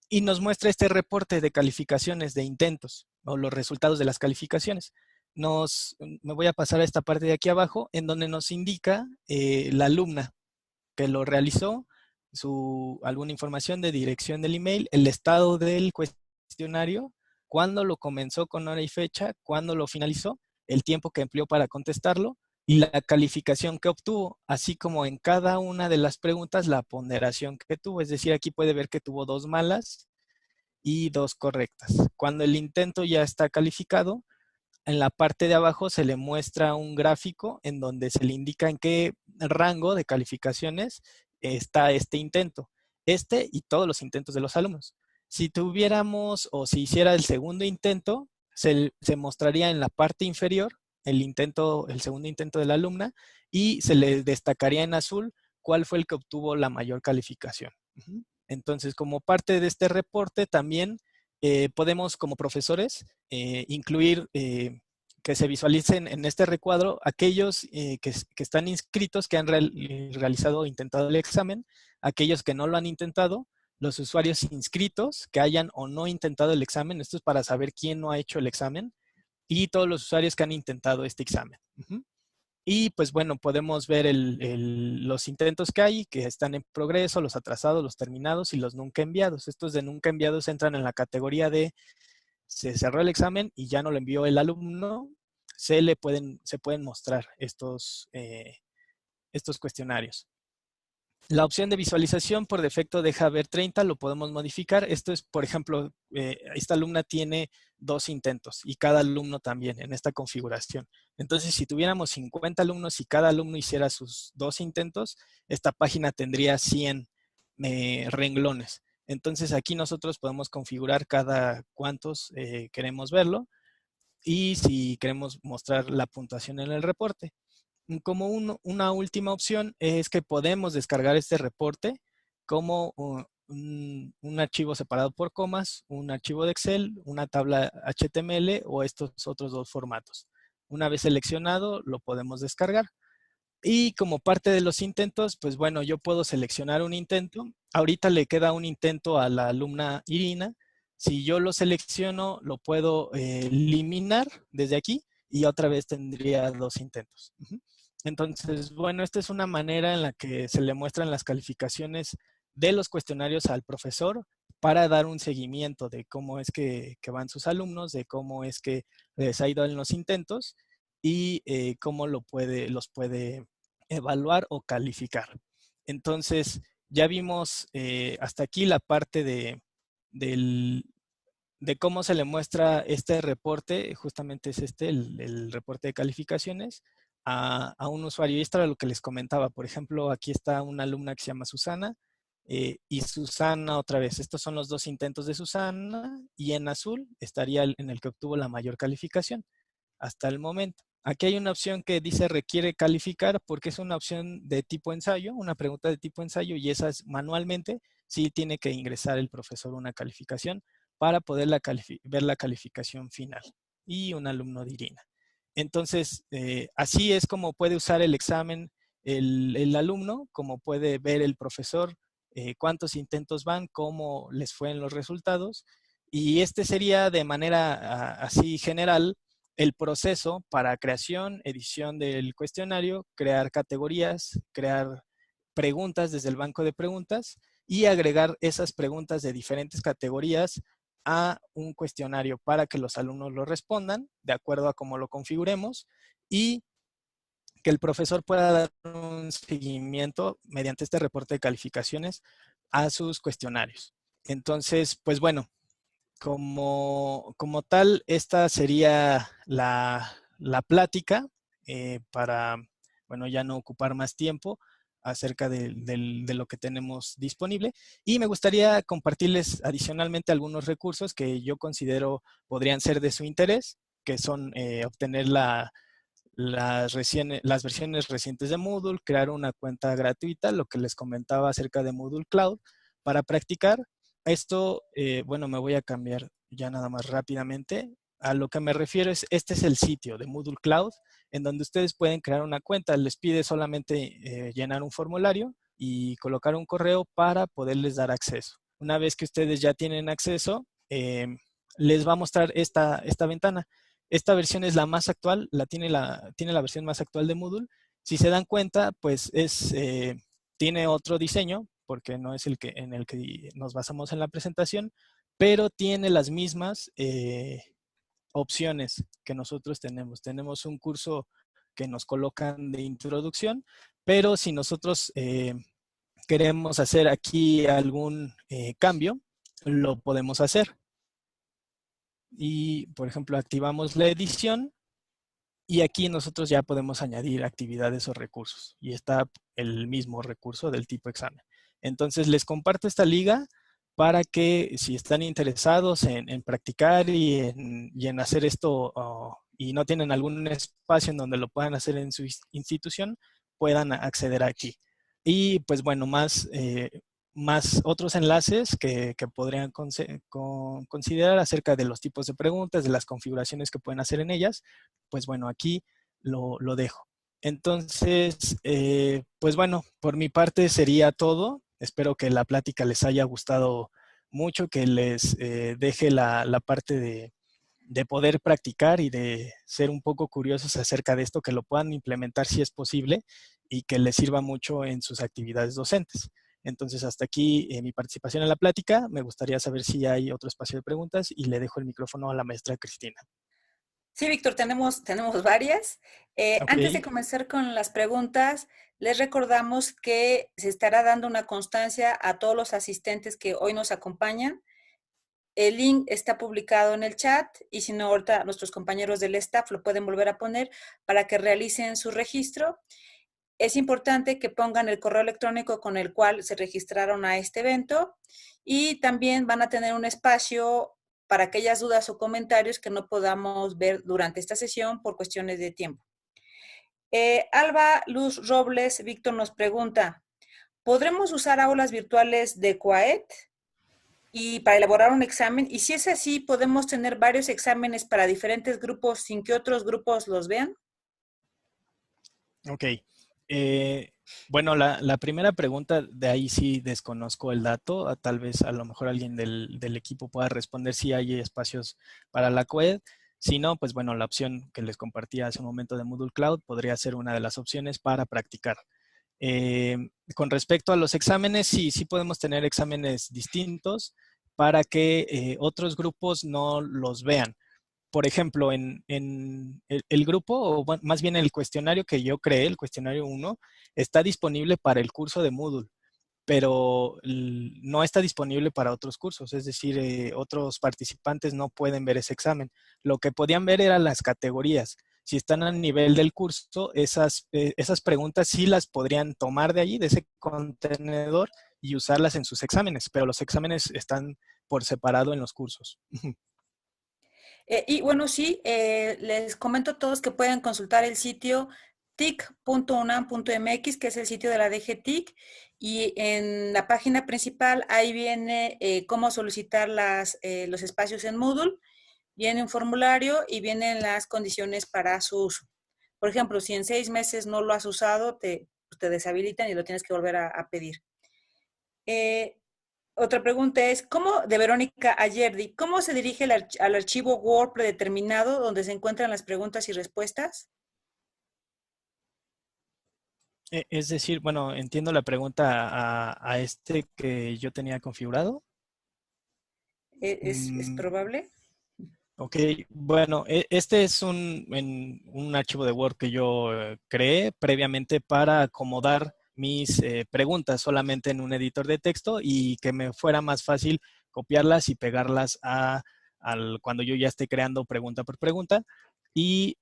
y nos muestra este reporte de calificaciones de intentos o los resultados de las calificaciones. Me voy a pasar a esta parte de aquí abajo en donde nos indica la alumna que lo realizó, alguna información de dirección del email, el estado del cuestionario, cuándo lo comenzó con hora y fecha, cuándo lo finalizó, el tiempo que empleó para contestarlo y la calificación que obtuvo, así como en cada una de las preguntas la ponderación que tuvo. Es decir, aquí puede ver que tuvo 2 malas y 2 correctas. Cuando el intento ya está calificado, en la parte de abajo se le muestra un gráfico en donde se le indica en qué rango de calificaciones está este intento. Este y todos los intentos de los alumnos. Si tuviéramos o si hiciera el segundo intento, se mostraría en la parte inferior el segundo intento de la alumna y se le destacaría en azul cuál fue el que obtuvo la mayor calificación. Entonces, como parte de este reporte también podemos como profesores incluir que se visualicen en este recuadro aquellos que están inscritos, que han realizado o intentado el examen, aquellos que no lo han intentado, los usuarios inscritos que hayan o no intentado el examen, esto es para saber quién no ha hecho el examen, y todos los usuarios que han intentado este examen. Y pues bueno, podemos ver los intentos que hay, que están en progreso, los atrasados, los terminados y los nunca enviados. Estos de nunca enviados entran en la categoría de se cerró el examen y ya no lo envió el alumno, se pueden mostrar estos cuestionarios. La opción de visualización por defecto deja ver 30, lo podemos modificar. Esto es, por ejemplo, esta alumna tiene 2 intentos y cada alumno también en esta configuración. Entonces, si tuviéramos 50 alumnos y cada alumno hiciera sus 2 intentos, esta página tendría 100 renglones. Entonces, aquí nosotros podemos configurar cada cuántos queremos verlo y si queremos mostrar la puntuación en el reporte. Como una última opción es que podemos descargar este reporte como un archivo separado por comas, un archivo de Excel, una tabla HTML o estos otros 2 formatos. Una vez seleccionado, lo podemos descargar. Y como parte de los intentos, pues bueno, yo puedo seleccionar un intento. Ahorita le queda un intento a la alumna Irina. Si yo lo selecciono, lo puedo eliminar desde aquí y otra vez tendría 2 intentos. Entonces, bueno, esta es una manera en la que se le muestran las calificaciones de los cuestionarios al profesor para dar un seguimiento de cómo es que van sus alumnos, de cómo es que les ha ido en los intentos y cómo los puede evaluar o calificar. Entonces, ya vimos hasta aquí la parte de cómo se le muestra este reporte, justamente es el reporte de calificaciones, a un usuario. Y esto era lo que les comentaba. Por ejemplo, aquí está una alumna que se llama Susana y Susana otra vez. Estos son los 2 intentos de Susana y en azul estaría en el que obtuvo la mayor calificación hasta el momento. Aquí hay una opción que dice requiere calificar porque es una opción de tipo ensayo, una pregunta de tipo ensayo y esas manualmente sí tiene que ingresar el profesor una calificación para poder ver la calificación final y un alumno de Irina. Entonces, así es como puede usar el examen el alumno, como puede ver el profesor cuántos intentos van, cómo les fue en los resultados. Y este sería de manera así general el proceso para creación, edición del cuestionario, crear categorías, crear preguntas desde el banco de preguntas y agregar esas preguntas de diferentes categorías a un cuestionario para que los alumnos lo respondan de acuerdo a cómo lo configuremos y que el profesor pueda dar un seguimiento mediante este reporte de calificaciones a sus cuestionarios. Entonces, pues bueno, como tal, esta sería la plática para, bueno, ya no ocupar más tiempo acerca de lo que tenemos disponible. Y me gustaría compartirles adicionalmente algunos recursos que yo considero podrían ser de su interés, que son obtener las versiones recientes de Moodle, crear una cuenta gratuita, lo que les comentaba acerca de Moodle Cloud, para practicar. Esto, bueno, me voy a cambiar ya nada más rápidamente. A lo que me refiero es, este es el sitio de Moodle Cloud, en donde ustedes pueden crear una cuenta. Les pide solamente llenar un formulario y colocar un correo para poderles dar acceso. Una vez que ustedes ya tienen acceso, les va a mostrar esta ventana. Esta versión es la más actual, tiene la versión más actual de Moodle. Si se dan cuenta, pues tiene otro diseño, porque no es en el que nos basamos en la presentación, pero tiene las mismas opciones que nosotros tenemos. Tenemos un curso que nos colocan de introducción, pero si nosotros queremos hacer aquí algún cambio, lo podemos hacer. Y, por ejemplo, activamos la edición y aquí nosotros ya podemos añadir actividades o recursos. Y está el mismo recurso del tipo examen. Entonces, les comparto esta liga para que si están interesados en practicar y en hacer esto y no tienen algún espacio en donde lo puedan hacer en su institución, puedan acceder aquí. Y pues bueno, más otros enlaces que podrían considerar acerca de los tipos de preguntas, de las configuraciones que pueden hacer en ellas, pues bueno, aquí lo dejo. Entonces, pues bueno, por mi parte sería todo. Espero que la plática les haya gustado mucho, que les deje la parte de poder practicar y de ser un poco curiosos acerca de esto, que lo puedan implementar si es posible y que les sirva mucho en sus actividades docentes. Entonces, hasta aquí mi participación en la plática. Me gustaría saber si hay otro espacio de preguntas y le dejo el micrófono a la maestra Cristina. Sí, Víctor, tenemos varias. Antes de Ok, comenzar con las preguntas, les recordamos que se estará dando una constancia a todos los asistentes que hoy nos acompañan. El link está publicado en el chat y si no, ahorita nuestros compañeros del staff lo pueden volver a poner para que realicen su registro. Es importante que pongan el correo electrónico con el cual se registraron a este evento y también van a tener un espacio para aquellas dudas o comentarios que no podamos ver durante esta sesión por cuestiones de tiempo. Alba Luz Robles, Víctor nos pregunta, ¿podremos usar aulas virtuales de CUAET y para elaborar un examen? Y si es así, ¿podemos tener varios exámenes para diferentes grupos sin que otros grupos los vean? ok. Eh, bueno, la primera pregunta, de ahí sí desconozco el dato. Tal vez a lo mejor alguien del equipo pueda responder si hay espacios para la CUED. Si no, pues bueno, la opción que les compartí hace un momento de Moodle Cloud podría ser una de las opciones para practicar. Eh, con respecto a los exámenes, sí podemos tener exámenes distintos para que otros grupos no los vean. Por ejemplo, en el grupo, o más bien el cuestionario que yo creé, el cuestionario 1, está disponible para el curso de Moodle, pero no está disponible para otros cursos, es decir, otros participantes no pueden ver ese examen. Lo que podían ver eran las categorías. Si están a nivel del curso, esas preguntas sí las podrían tomar de allí, de ese contenedor, y usarlas en sus exámenes, pero los exámenes están por separado en los cursos. Y bueno, sí, les comento a todos que pueden consultar el sitio tic.unam.mx, que es el sitio de la DGTIC, y en la página principal ahí viene cómo solicitar los espacios en Moodle, viene un formulario y vienen las condiciones para su uso. Por ejemplo, si en 6 meses no lo has usado, te deshabilitan y lo tienes que volver a pedir. Otra pregunta es, de Verónica Ayerdi, ¿cómo se dirige al archivo Word predeterminado donde se encuentran las preguntas y respuestas? Es decir, bueno, entiendo la pregunta a este que yo tenía configurado. ¿Es Mm, probable? ok, bueno, este es un archivo de Word que yo creé previamente para acomodar mis preguntas solamente en un editor de texto y que me fuera más fácil copiarlas y pegarlas cuando yo ya esté creando pregunta por pregunta. Y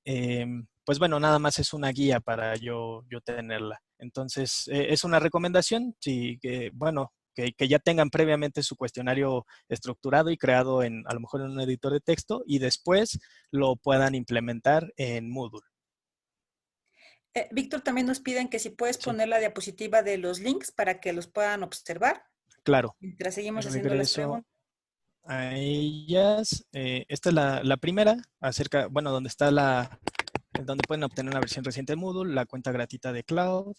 pues bueno, nada más es una guía para yo tenerla. Entonces, es una recomendación, sí, bueno, que ya tengan previamente su cuestionario estructurado y creado a lo mejor en un editor de texto y después lo puedan implementar en Moodle. Víctor, también nos piden que si puedes Sí, poner la diapositiva de los links para que los puedan observar claro. mientras seguimos haciendo las Regreso preguntas. a ellas. Esta es la primera, bueno, donde pueden obtener una versión reciente de Moodle, la cuenta gratuita de Cloud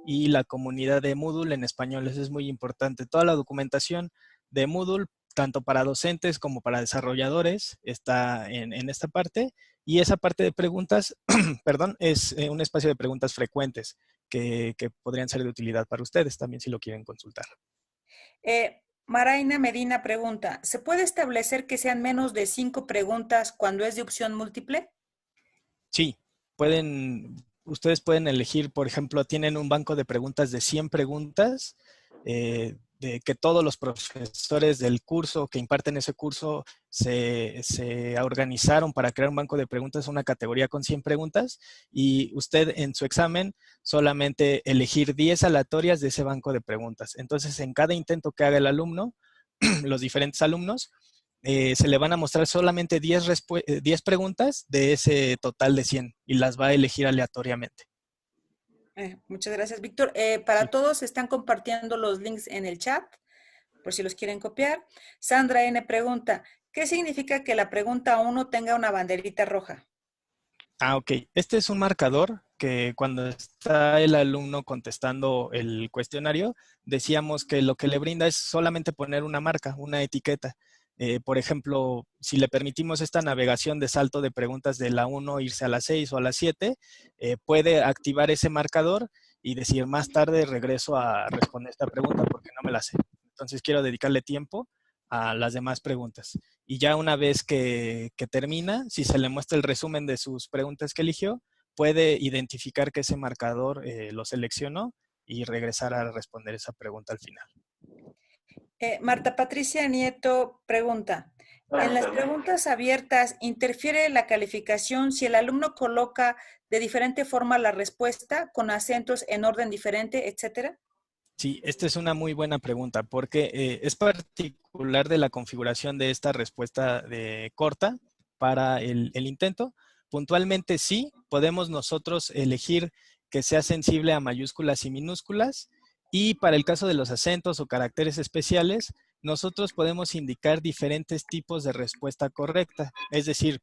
y la comunidad de Moodle en español. Eso es muy importante. Toda la documentación de Moodle, tanto para docentes como para desarrolladores, está en esta parte. Y esa parte de preguntas, perdón, es un espacio de preguntas frecuentes que podrían ser de utilidad para ustedes también si lo quieren consultar. Maraina Medina pregunta, ¿se puede establecer que sean menos de 5 preguntas cuando es de opción múltiple? Sí, ustedes pueden elegir, por ejemplo, tienen un banco de preguntas de 100 preguntas, de que todos los profesores del curso que imparten ese curso se organizaron para crear un banco de preguntas, una categoría con 100 preguntas, y usted en su examen solamente elegir 10 aleatorias de ese banco de preguntas. Entonces, en cada intento que haga el alumno, los diferentes alumnos, se le van a mostrar solamente 10 preguntas de ese total de 100 y las va a elegir aleatoriamente. Muchas gracias, Víctor. Para Sí. todos se están compartiendo los links en el chat, por si los quieren copiar. Sandra N. pregunta, ¿qué significa que la pregunta 1 tenga una banderita roja? Ok. Este es un marcador que cuando está el alumno contestando el cuestionario, decíamos que lo que le brinda es solamente poner una marca, una etiqueta. Por ejemplo, si le permitimos esta navegación de salto de preguntas de la 1 irse a la 6 o a la 7, puede activar ese marcador y decir más tarde regreso a responder esta pregunta porque no me la sé. Entonces quiero dedicarle tiempo a las demás preguntas. Y ya una vez que termina, si se le muestra el resumen de sus preguntas que eligió, puede identificar que ese marcador lo seleccionó y regresar a responder esa pregunta al final. Marta Patricia Nieto pregunta, ¿en las preguntas abiertas interfiere la calificación si el alumno coloca de diferente forma la respuesta con acentos en orden diferente, etcétera? Sí, esta es una muy buena pregunta porque es particular de la configuración de esta respuesta corta para el intento. Puntualmente sí, podemos nosotros elegir que sea sensible a mayúsculas y minúsculas, y para el caso de los acentos o caracteres especiales, nosotros podemos indicar diferentes tipos de respuesta correcta. Es decir,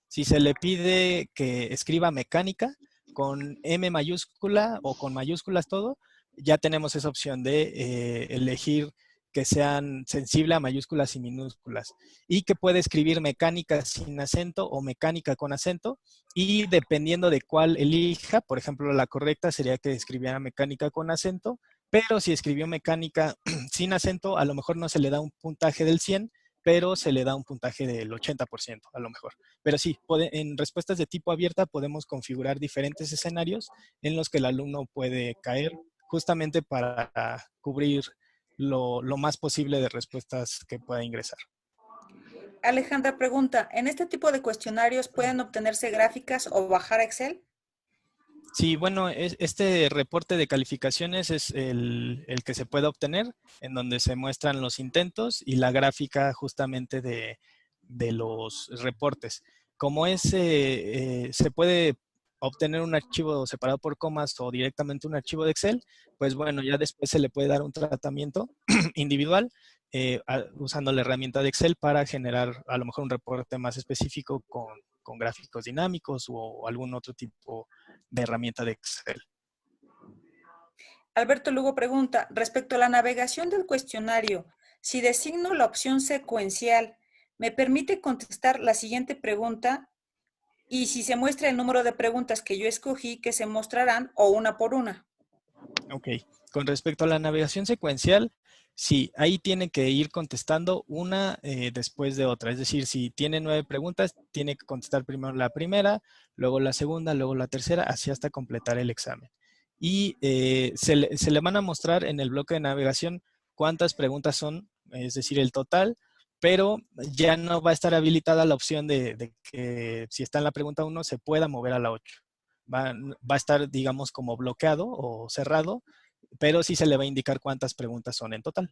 si se le pide que escriba mecánica con M mayúscula o con mayúsculas todo, ya tenemos esa opción de elegir que sean sensibles a mayúsculas y minúsculas, y que puede escribir mecánica sin acento o mecánica con acento, y dependiendo de cuál elija, por ejemplo, la correcta sería que escribiera mecánica con acento, pero si escribió mecánica sin acento, a lo mejor no se le da un puntaje del 100, pero se le da un puntaje del 80% a lo mejor. Pero sí, en respuestas de tipo abierta podemos configurar diferentes escenarios en los que el alumno puede caer, justamente para cubrir lo más posible de respuestas que pueda ingresar. Alejandra pregunta, ¿en este tipo de cuestionarios pueden obtenerse gráficas o bajar a Excel? Sí, bueno, este reporte de calificaciones es el que se puede obtener, en donde se muestran los intentos y la gráfica justamente de los reportes. Como se puede obtener un archivo separado por comas o directamente un archivo de Excel, pues bueno, ya después se le puede dar un tratamiento individual usando la herramienta de Excel para generar a lo mejor un reporte más específico con gráficos dinámicos o algún otro tipo de herramienta de Excel. Alberto Lugo pregunta, respecto a la navegación del cuestionario, si designo la opción secuencial, ¿me permite contestar la siguiente pregunta? Y si se muestra el número de preguntas que yo escogí, que se mostrarán o una por una. Ok. Con respecto a la navegación secuencial, sí, ahí tiene que ir contestando una después de otra. Es decir, si tiene 9 preguntas, tiene que contestar primero la primera, luego la segunda, luego la tercera, así hasta completar el examen. Y se le van a mostrar en el bloque de navegación cuántas preguntas son, es decir, el total, pero ya no va a estar habilitada la opción de que si está en la pregunta 1 se pueda mover a la 8. Va a estar, digamos, como bloqueado o cerrado, pero sí se le va a indicar cuántas preguntas son en total.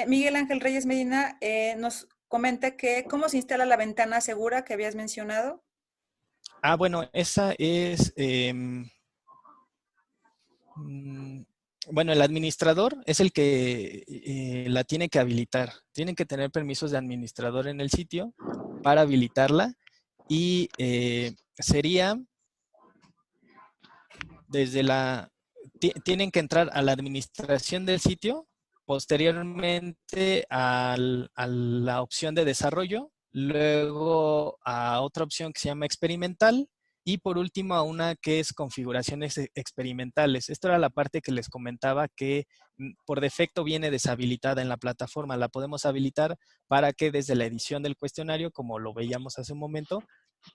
Miguel Ángel Reyes Medina nos comenta que cómo se instala la ventana segura que habías mencionado. Bueno, esa es... bueno, el administrador es el que la tiene que habilitar. Tienen que tener permisos de administrador en el sitio para habilitarla, y sería desde tienen que entrar a la administración del sitio, posteriormente a la opción de desarrollo, luego a otra opción que se llama experimental, y por último a una que es configuraciones experimentales. Esto era la parte que les comentaba que por defecto viene deshabilitada en la plataforma. La podemos habilitar para que desde la edición del cuestionario, como lo veíamos hace un momento,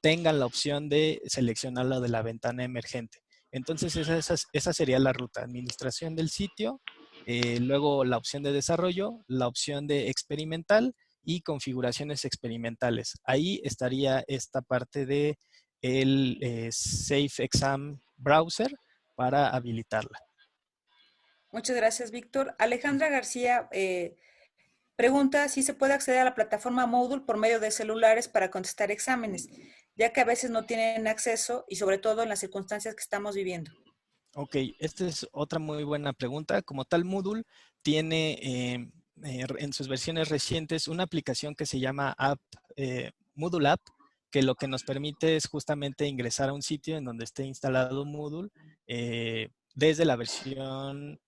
tengan la opción de seleccionarla de la ventana emergente. Entonces esa sería la ruta: administración del sitio, luego la opción de desarrollo, la opción de experimental y configuraciones experimentales. Ahí estaría esta parte de el Safe Exam Browser para habilitarla. Muchas gracias, Víctor. Alejandra García Pregunta si se puede acceder a la plataforma Moodle por medio de celulares para contestar exámenes, ya que a veces no tienen acceso y sobre todo en las circunstancias que estamos viviendo. Ok, esta es otra muy buena pregunta. Como tal, Moodle tiene en sus versiones recientes una aplicación que se llama Moodle App, que lo que nos permite es justamente ingresar a un sitio en donde esté instalado Moodle desde la versión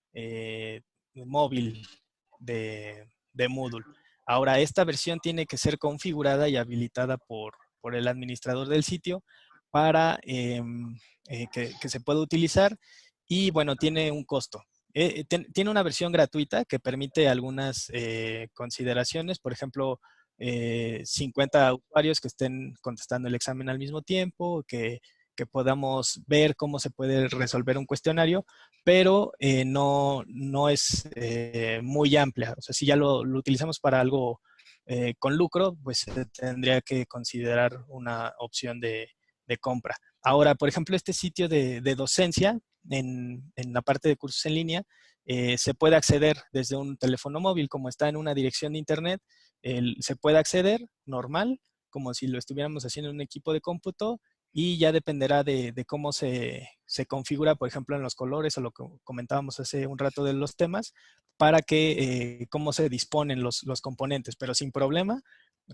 móvil de Moodle. Ahora, esta versión tiene que ser configurada y habilitada por el administrador del sitio para que se pueda utilizar y, bueno, tiene un costo. Tiene una versión gratuita que permite algunas consideraciones, por ejemplo, 50 usuarios que estén contestando el examen al mismo tiempo, que podamos ver cómo se puede resolver un cuestionario, pero no es muy amplia. O sea, si ya lo utilizamos para algo con lucro, pues se tendría que considerar una opción de compra. Ahora, por ejemplo, este sitio de docencia, en la parte de cursos en línea, se puede acceder desde un teléfono móvil, como está en una dirección de internet, se puede acceder normal, como si lo estuviéramos haciendo en un equipo de cómputo, y ya dependerá de cómo se configura, por ejemplo, en los colores o lo que comentábamos hace un rato de los temas, para que cómo se disponen los componentes, pero sin problema.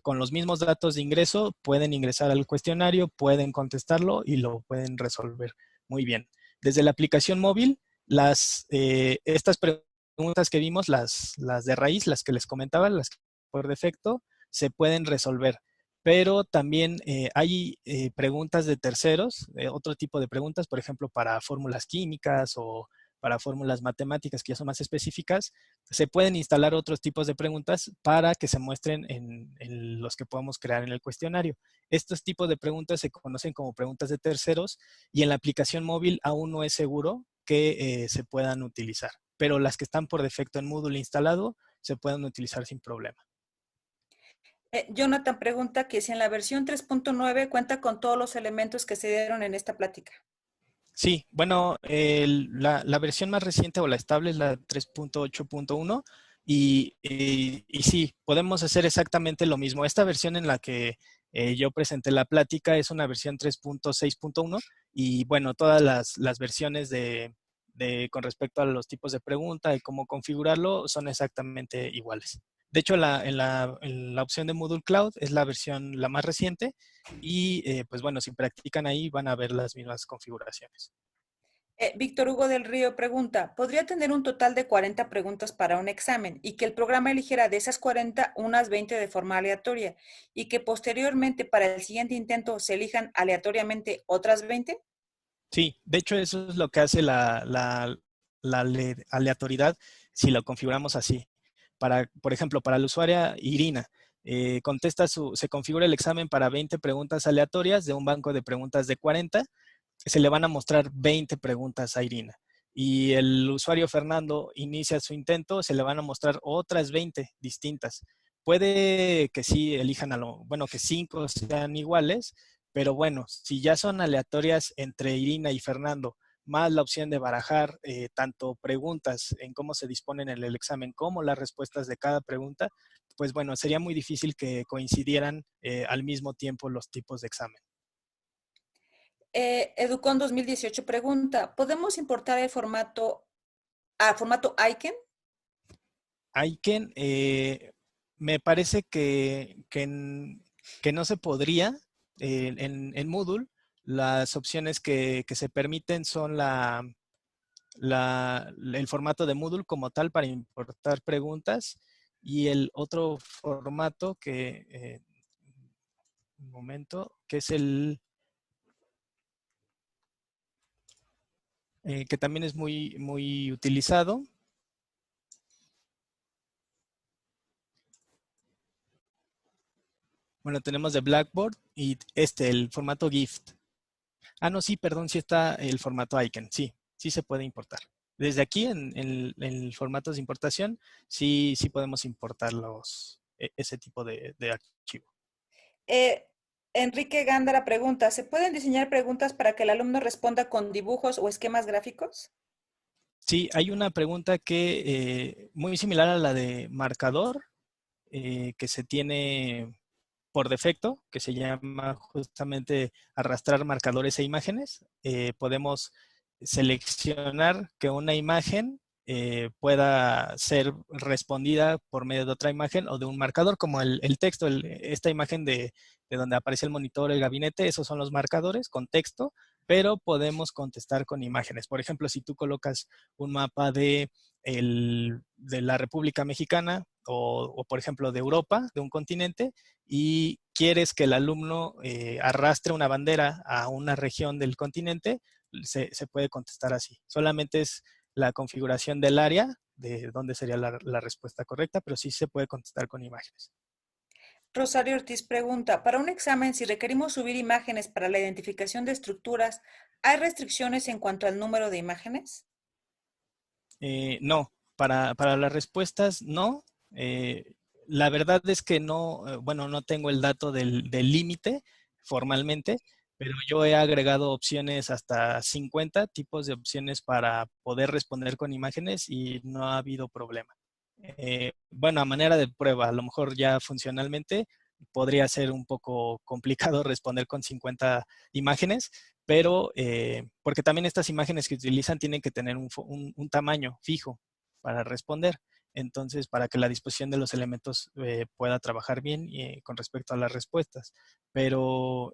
Con los mismos datos de ingreso pueden ingresar al cuestionario, pueden contestarlo y lo pueden resolver muy bien. Desde la aplicación móvil, estas preguntas que vimos, las de raíz, las que les comentaba, las que por defecto, se pueden resolver. Pero también hay preguntas de terceros, otro tipo de preguntas, por ejemplo, para fórmulas químicas o para fórmulas matemáticas que ya son más específicas, se pueden instalar otros tipos de preguntas para que se muestren en los que podamos crear en el cuestionario. Estos tipos de preguntas se conocen como preguntas de terceros y en la aplicación móvil aún no es seguro que se puedan utilizar, pero las que están por defecto en Moodle instalado se pueden utilizar sin problema. Jonathan pregunta que si en la versión 3.9 cuenta con todos los elementos que se dieron en esta plática. Sí, bueno, la versión más reciente o la estable es la 3.8.1 y sí, podemos hacer exactamente lo mismo. Esta versión en la que yo presenté la plática es una versión 3.6.1 y bueno, todas las versiones con respecto a los tipos de pregunta y cómo configurarlo son exactamente iguales. De hecho, en la opción de Moodle Cloud es la versión la más reciente y pues bueno, si practican ahí van a ver las mismas configuraciones. Víctor Hugo del Río pregunta, ¿podría tener un total de 40 preguntas para un examen y que el programa eligiera de esas 40 unas 20 de forma aleatoria y que posteriormente para el siguiente intento se elijan aleatoriamente otras 20? Sí, de hecho eso es lo que hace la aleatoriedad si lo configuramos así. Por ejemplo, para la usuaria Irina, se configura el examen para 20 preguntas aleatorias de un banco de preguntas de 40. Se le van a mostrar 20 preguntas a Irina. Y el usuario Fernando inicia su intento, se le van a mostrar otras 20 distintas. Puede que sí elijan bueno, que 5 sean iguales, pero bueno, si ya son aleatorias entre Irina y Fernando, más la opción de barajar tanto preguntas en cómo se disponen en el examen como las respuestas de cada pregunta, pues bueno, sería muy difícil que coincidieran al mismo tiempo los tipos de examen. Educon 2018 pregunta, ¿podemos importar el formato Icon? Icon, me parece que no se podría en Moodle. Las opciones que se permiten son el formato de Moodle como tal para importar preguntas y el otro formato un momento, que es que también es muy, muy utilizado. Bueno, tenemos de Blackboard y el formato GIFT. Ah, no, sí, perdón, sí está el formato Icon. Sí, sí se puede importar. Desde aquí, en formatos de importación, sí podemos importar ese tipo de archivo. Enrique Gándara pregunta, ¿se pueden diseñar preguntas para que el alumno responda con dibujos o esquemas gráficos? Sí, hay una pregunta muy similar a la de marcador, que se tiene por defecto, que se llama justamente arrastrar marcadores e imágenes. Podemos seleccionar que una imagen pueda ser respondida por medio de otra imagen o de un marcador, como el texto, esta imagen de donde aparece el monitor, el gabinete, esos son los marcadores con texto, pero podemos contestar con imágenes. Por ejemplo, si tú colocas un mapa de la República Mexicana o, por ejemplo, de Europa, de un continente, y quieres que el alumno arrastre una bandera a una región del continente, se puede contestar así. Solamente es la configuración del área, de dónde sería la respuesta correcta, pero sí se puede contestar con imágenes. Rosario Ortiz pregunta, para un examen, si requerimos subir imágenes para la identificación de estructuras, ¿hay restricciones en cuanto al número de imágenes? No, para las respuestas no. La verdad es que no, bueno, no tengo el dato del límite formalmente, pero yo he agregado opciones hasta 50 tipos de opciones para poder responder con imágenes y no ha habido problema. Bueno, a manera de prueba, a lo mejor ya funcionalmente podría ser un poco complicado responder con 50 imágenes, pero porque también estas imágenes que utilizan tienen que tener un tamaño fijo para responder. Entonces, para que la disposición de los elementos pueda trabajar bien con respecto a las respuestas. Pero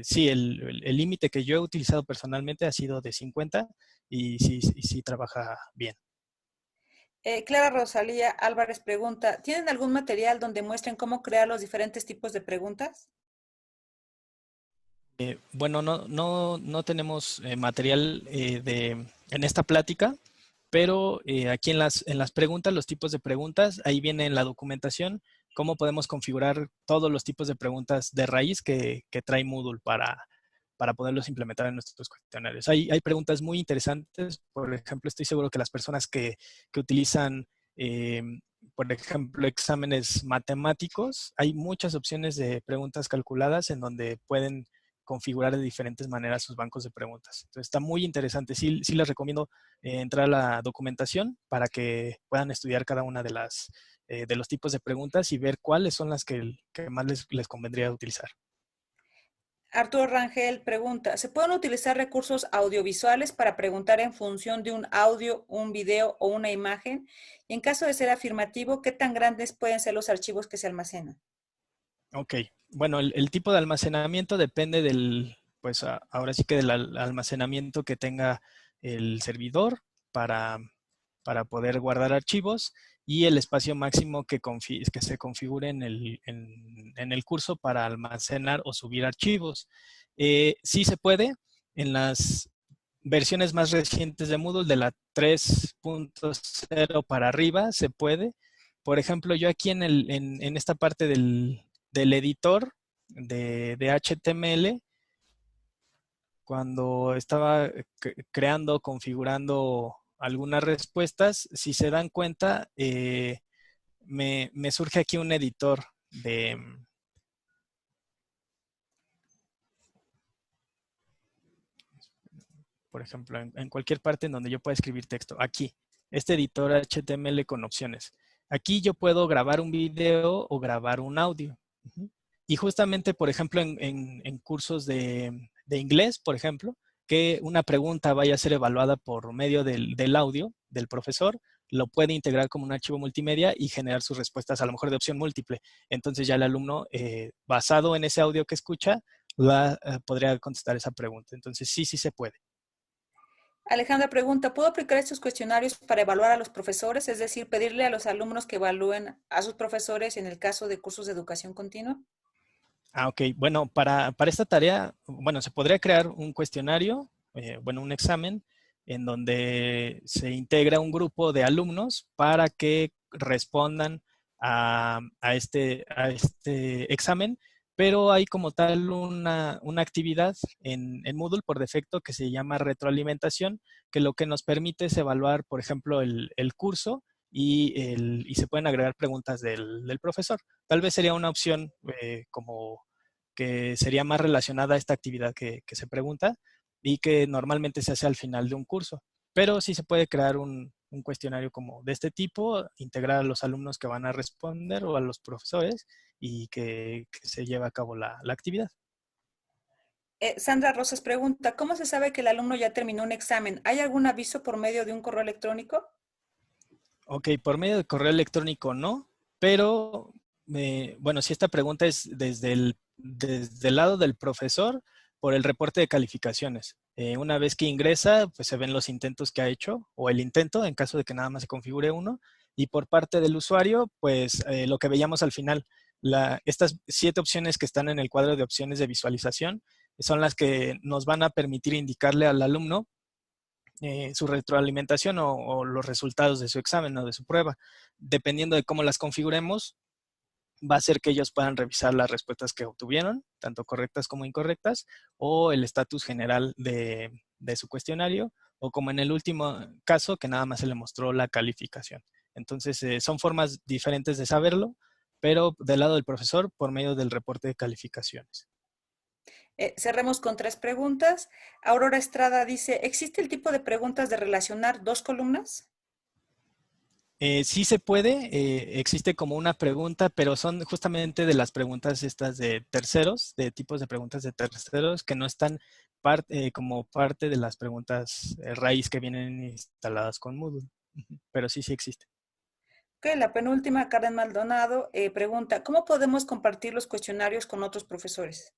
sí, el límite que yo he utilizado personalmente ha sido de 50 y sí trabaja bien. Clara Rosalía Álvarez pregunta, ¿tienen algún material donde muestren cómo crear los diferentes tipos de preguntas? Bueno, no tenemos material en esta plática, pero aquí en las preguntas, los tipos de preguntas, ahí viene en la documentación cómo podemos configurar todos los tipos de preguntas de raíz que trae Moodle para poderlos implementar en nuestros cuestionarios. Hay preguntas muy interesantes. Por ejemplo, estoy seguro que las personas que utilizan, por ejemplo, exámenes matemáticos, hay muchas opciones de preguntas calculadas en donde pueden configurar de diferentes maneras sus bancos de preguntas. Entonces, está muy interesante. Sí les recomiendo entrar a la documentación para que puedan estudiar cada una de los tipos de preguntas y ver cuáles son las que más les convendría utilizar. Arturo Rangel pregunta, ¿se pueden utilizar recursos audiovisuales para preguntar en función de un audio, un video o una imagen? Y en caso de ser afirmativo, ¿qué tan grandes pueden ser los archivos que se almacenan? Ok, bueno, el tipo de almacenamiento depende pues ahora sí que del almacenamiento que tenga el servidor para poder guardar archivos y el espacio máximo que se configure en el curso para almacenar o subir archivos. Sí se puede, en las versiones más recientes de Moodle, de la 3.0 para arriba, se puede. Por ejemplo, yo aquí en esta parte del editor de HTML, cuando estaba configurando algunas respuestas, si se dan cuenta, me surge aquí un editor por ejemplo, en cualquier parte en donde yo pueda escribir texto. Aquí, este editor HTML con opciones. Aquí yo puedo grabar un video o grabar un audio. Y justamente, por ejemplo, en cursos de inglés, por ejemplo, que una pregunta vaya a ser evaluada por medio del audio del profesor, lo puede integrar como un archivo multimedia y generar sus respuestas a lo mejor de opción múltiple. Entonces ya el alumno, basado en ese audio que escucha, podría contestar esa pregunta. Entonces sí se puede. Alejandra pregunta, ¿puedo aplicar estos cuestionarios para evaluar a los profesores? Es decir, pedirle a los alumnos que evalúen a sus profesores en el caso de cursos de educación continua. Ok. Bueno, para esta tarea, bueno, se podría crear un cuestionario, un examen, en donde se integra un grupo de alumnos para que respondan a este examen, pero hay como tal una actividad en Moodle por defecto que se llama retroalimentación, que lo que nos permite es evaluar, por ejemplo, el curso y se pueden agregar preguntas del profesor. Tal vez sería una opción como que sería más relacionada a esta actividad que se pregunta y que normalmente se hace al final de un curso. Pero sí se puede crear un un cuestionario como de este tipo, integrar a los alumnos que van a responder o a los profesores y que se lleve a cabo la actividad. Sandra Rosas pregunta, ¿cómo se sabe que el alumno ya terminó un examen? ¿Hay algún aviso por medio de un correo electrónico? Ok, por medio de correo electrónico no, pero bueno, si esta pregunta es desde el lado del profesor, por el reporte de calificaciones. Una vez que ingresa, pues se ven los intentos que ha hecho, o el intento, en caso de que nada más se configure uno, y por parte del usuario, pues lo que veíamos al final, estas 7 opciones que están en el cuadro de opciones de visualización, son las que nos van a permitir indicarle al alumno su retroalimentación o los resultados de su examen o de su prueba. Dependiendo de cómo las configuremos, va a ser que ellos puedan revisar las respuestas que obtuvieron, tanto correctas como incorrectas, o el estatus general de su cuestionario, o como en el último caso, que nada más se le mostró la calificación. Entonces, son formas diferentes de saberlo, pero del lado del profesor, por medio del reporte de calificaciones. Cerremos con 3 preguntas. Aurora Estrada dice, ¿existe el tipo de preguntas de relacionar 2 columnas? Sí se puede, existe como una pregunta, pero son justamente de las preguntas estas de terceros, de tipos de preguntas de terceros que no están como parte de las preguntas raíz que vienen instaladas con Moodle, pero sí existe. Ok, la penúltima, Karen Maldonado, pregunta, ¿cómo podemos compartir los cuestionarios con otros profesores?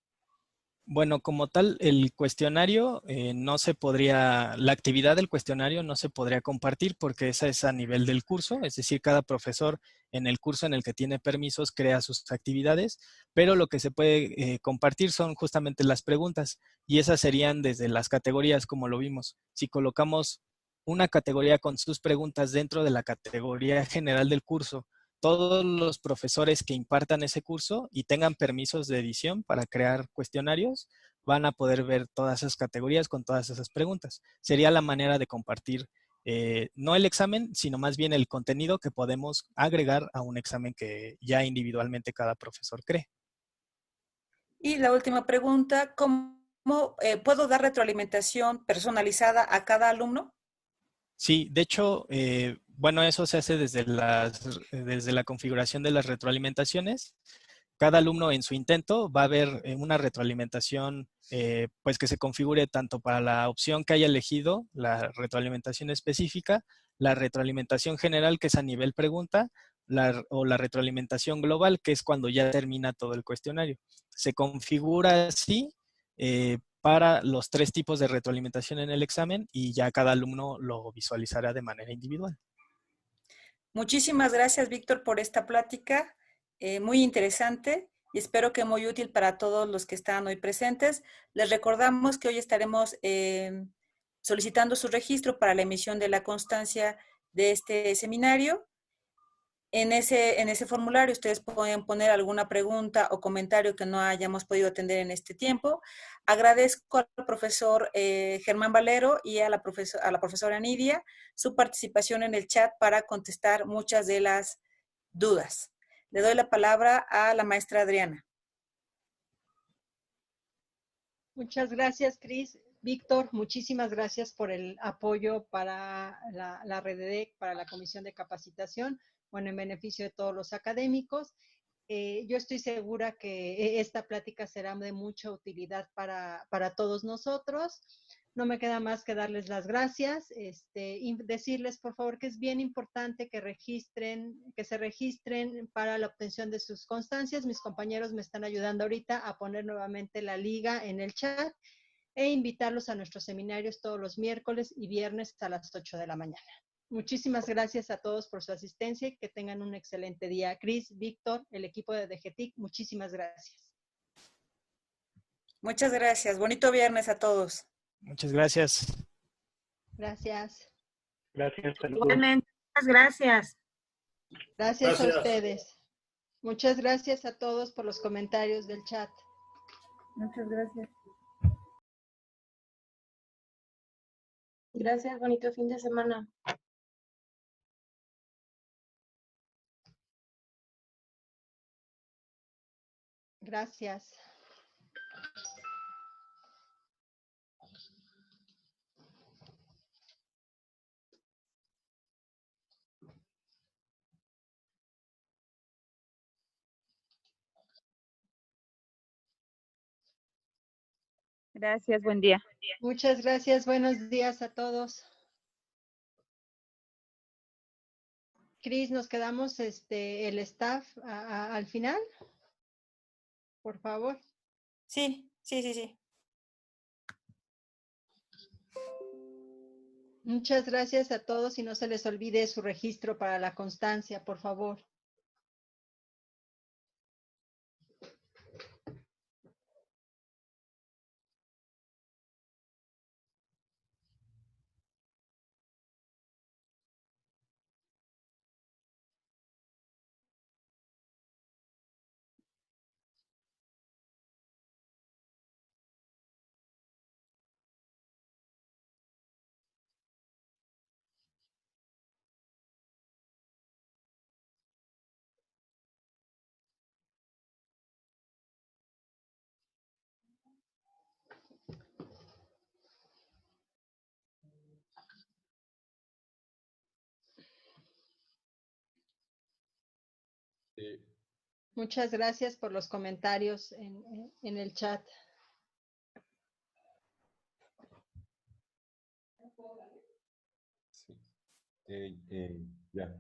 Bueno, como tal, el cuestionario no se podría, la actividad del cuestionario no se podría compartir porque esa es a nivel del curso, es decir, cada profesor en el curso en el que tiene permisos crea sus actividades, pero lo que se puede compartir son justamente las preguntas y esas serían desde las categorías como lo vimos. Si colocamos una categoría con sus preguntas dentro de la categoría general del curso, todos los profesores que impartan ese curso y tengan permisos de edición para crear cuestionarios van a poder ver todas esas categorías con todas esas preguntas. Sería la manera de compartir no el examen, sino más bien el contenido que podemos agregar a un examen que ya individualmente cada profesor cree. Y la última pregunta, ¿cómo puedo dar retroalimentación personalizada a cada alumno? Sí, de hecho, bueno, eso se hace desde la configuración de las retroalimentaciones. Cada alumno en su intento va a ver una retroalimentación pues que se configure tanto para la opción que haya elegido, la retroalimentación específica, la retroalimentación general que es a nivel pregunta, o la retroalimentación global que es cuando ya termina todo el cuestionario. Se configura así para los 3 tipos de retroalimentación en el examen y ya cada alumno lo visualizará de manera individual. Muchísimas gracias, Víctor, por esta plática, muy interesante y espero que muy útil para todos los que están hoy presentes. Les recordamos que hoy estaremos solicitando su registro para la emisión de la constancia de este seminario. En ese formulario ustedes pueden poner alguna pregunta o comentario que no hayamos podido atender en este tiempo. Agradezco al profesor Germán Valero y a la profesora Nidia su participación en el chat para contestar muchas de las dudas. Le doy la palabra a la maestra Adriana. Muchas gracias, Cris. Víctor, muchísimas gracias por el apoyo para la REDEC, para la Comisión de Capacitación, bueno, en beneficio de todos los académicos. Yo estoy segura que esta plática será de mucha utilidad para todos nosotros. No me queda más que darles las gracias y decirles, por favor, que es bien importante que se registren para la obtención de sus constancias. Mis compañeros me están ayudando ahorita a poner nuevamente la liga en el chat e invitarlos a nuestros seminarios todos los miércoles y viernes a las 8 de la mañana. Muchísimas gracias a todos por su asistencia y que tengan un excelente día. Cris, Víctor, el equipo de DGTIC, muchísimas gracias. Muchas gracias. Bonito viernes a todos. Muchas gracias. Gracias. Gracias. Saludos. Igualmente, muchas gracias. Gracias a ustedes. Muchas gracias a todos por los comentarios del chat. Muchas gracias. Gracias, bonito fin de semana. Gracias. Gracias, buen día. Muchas gracias, buenos días a todos. Cris, nos quedamos el staff al final, por favor. Sí. Muchas gracias a todos y no se les olvide su registro para la constancia, por favor. Sí. Muchas gracias por los comentarios en el chat. Sí. Ya.